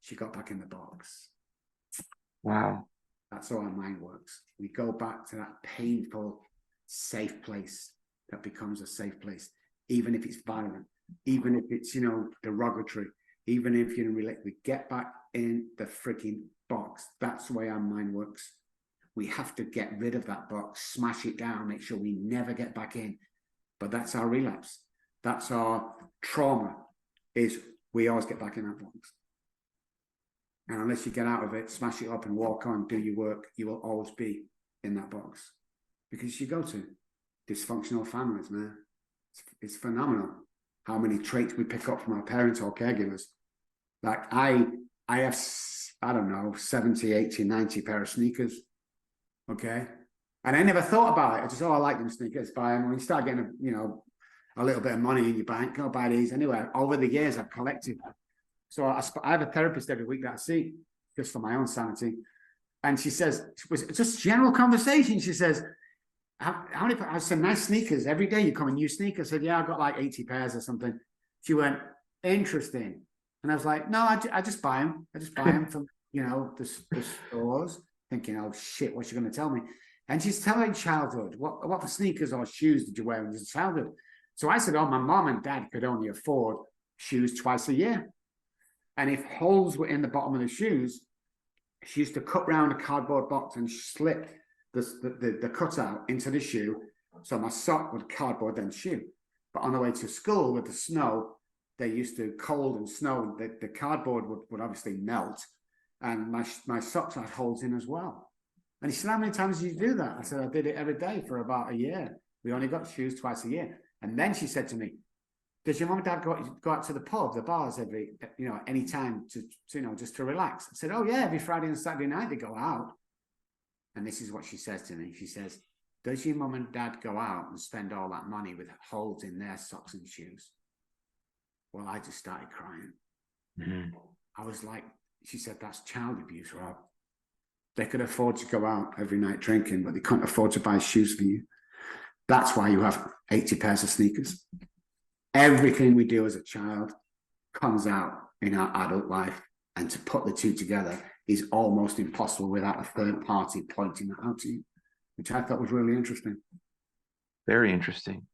[SPEAKER 2] She got back in the box.
[SPEAKER 1] Wow.
[SPEAKER 2] That's how our mind works. We go back to that painful, safe place that becomes a safe place, even if it's violent, even if it's, derogatory, even if we get back in the freaking box. That's the way our mind works. We have to get rid of that box, smash it down, make sure we never get back in. But that's our relapse. That's our trauma, is we always get back in that box. And unless you get out of it, smash it up and walk on, do your work, you will always be in that box. Because you go to dysfunctional families, man. It's phenomenal how many traits we pick up from our parents or caregivers. Like I have, I don't know, 70, 80, 90 pair of sneakers. Okay. And I never thought about it. I just, I like them sneakers. Buy them. When you start getting, a little bit of money in your bank, go buy these. Anyway, over the years, I've collected. So I have a therapist every week that I see just for my own sanity. And she says, it was just general conversation. She says, how many, I have some nice sneakers. Every day you come in new sneakers. I said, yeah, I've got like 80 pairs or something. She went, interesting. And I was like, no, I just buy them. I just buy them from, the stores, thinking, oh shit, what's she going to tell me? And she's telling childhood, what for sneakers or shoes did you wear when you were childhood? So I said, oh, my mom and dad could only afford shoes twice a year. And if holes were in the bottom of the shoes, she used to cut round a cardboard box and slip the cutout into the shoe. So my sock would cardboard then shoe. But on the way to school with the snow, they used to cold and snow, the cardboard would obviously melt. And my socks had holes in as well. And he said, how many times did you do that? I said, I did it every day for about a year. We only got shoes twice a year. And then she said to me, does your mom and dad go out to the pub, the bars any time to just to relax? I said, oh yeah, every Friday and Saturday night they go out. And this is what she says to me. She says, does your mom and dad go out and spend all that money with holes in their socks and shoes? Well, I just started crying. Mm-hmm. I was like, she said, that's child abuse, Rob. They could afford to go out every night drinking, but they couldn't afford to buy shoes for you. That's why you have 80 pairs of sneakers. Everything we do as a child comes out in our adult life. And to put the two together is almost impossible without a third party pointing that out to you, which I thought was really interesting.
[SPEAKER 1] Very interesting.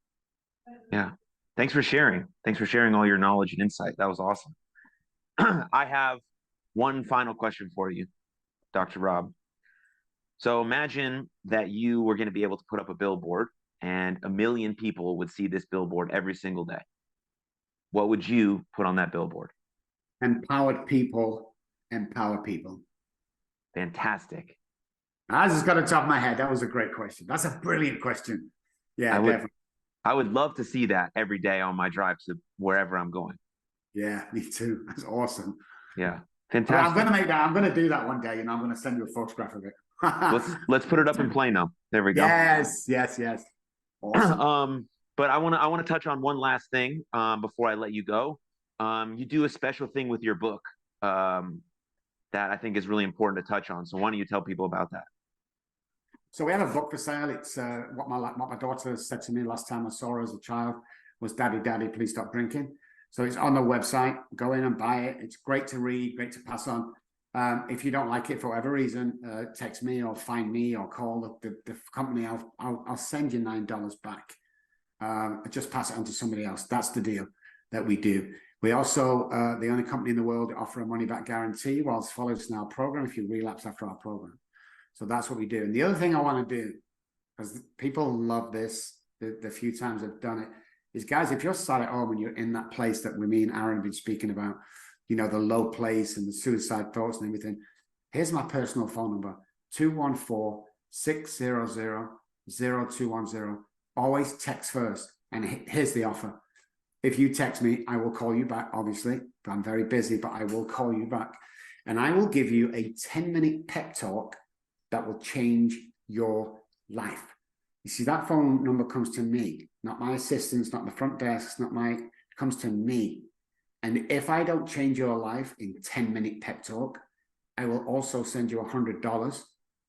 [SPEAKER 1] Yeah. Thanks for sharing. Thanks for sharing all your knowledge and insight. That was awesome. I have one final question for you, Dr. Robb. So imagine that you were going to be able to put up a billboard and 1 million people would see this billboard every single day. What would you put on that billboard?
[SPEAKER 2] Empowered people empower people.
[SPEAKER 1] Fantastic.
[SPEAKER 2] I just got it top of my head. That was a great question. That's a brilliant question. Yeah, definitely.
[SPEAKER 1] I would love to see that every day on my drive to wherever I'm going.
[SPEAKER 2] Yeah, me too. That's awesome.
[SPEAKER 1] Yeah, fantastic.
[SPEAKER 2] I'm going to make that. I'm going to do that one day, and I'm going to send you a photograph of it.
[SPEAKER 1] let's put it up in Plano. There we go.
[SPEAKER 2] Yes.
[SPEAKER 1] Awesome. But I want to touch on one last thing before I let you go. You do a special thing with your book that I think is really important to touch on. So why don't you tell people about that?
[SPEAKER 2] So we have a book for sale. It's what my daughter said to me last time I saw her as a child was, Daddy, please stop drinking. So it's on the website. Go in and buy it. It's great to read, great to pass on. If you don't like it for whatever reason, text me or find me or call the company. I'll send you $9 back. Just pass it on to somebody else. That's the deal that we do. We also, the only company in the world that offer a money-back guarantee whilst following our program if you relapse after our program. So that's what we do. And the other thing I want to do, because people love this, the few times I've done it, is guys, if you're sat at home and you're in that place that me and Aaron have been speaking about, the low place and the suicide thoughts and everything, here's my personal phone number, 214-600-0210. Always text first. And here's the offer. If you text me, I will call you back, obviously. I'm very busy, but I will call you back. And I will give you a 10-minute pep talk that will change your life. You see, that phone number comes to me, not my assistants, not the front desk, it comes to me. And if I don't change your life in 10-minute pep talk, I will also send you $100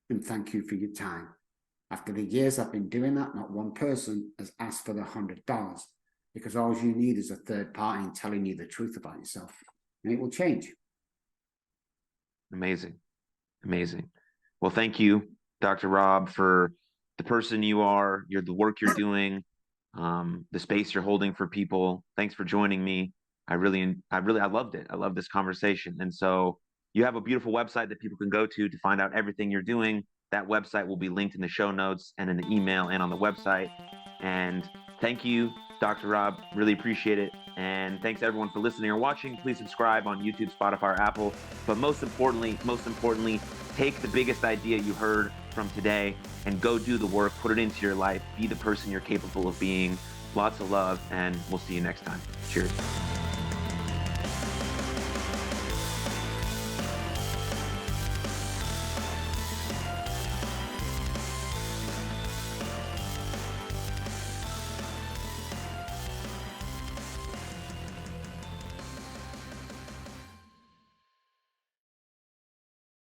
[SPEAKER 2] and thank you for your time. After the years I've been doing that, not one person has asked for the $100 because all you need is a third party telling you the truth about yourself and it will change.
[SPEAKER 1] Amazing. Amazing. Well, thank you, Dr. Robb, for the person you are, the work you're doing, the space you're holding for people. Thanks for joining me. I loved it. I love this conversation. And so you have a beautiful website that people can go to find out everything you're doing. That website will be linked in the show notes and in the email and on the website. And thank you, Dr. Robb. Really appreciate it. And thanks everyone for listening or watching. Please subscribe on YouTube, Spotify, or Apple. But most importantly, take the biggest idea you heard from today and go do the work, put it into your life, be the person you're capable of being. Lots of love, and we'll see you next time. Cheers.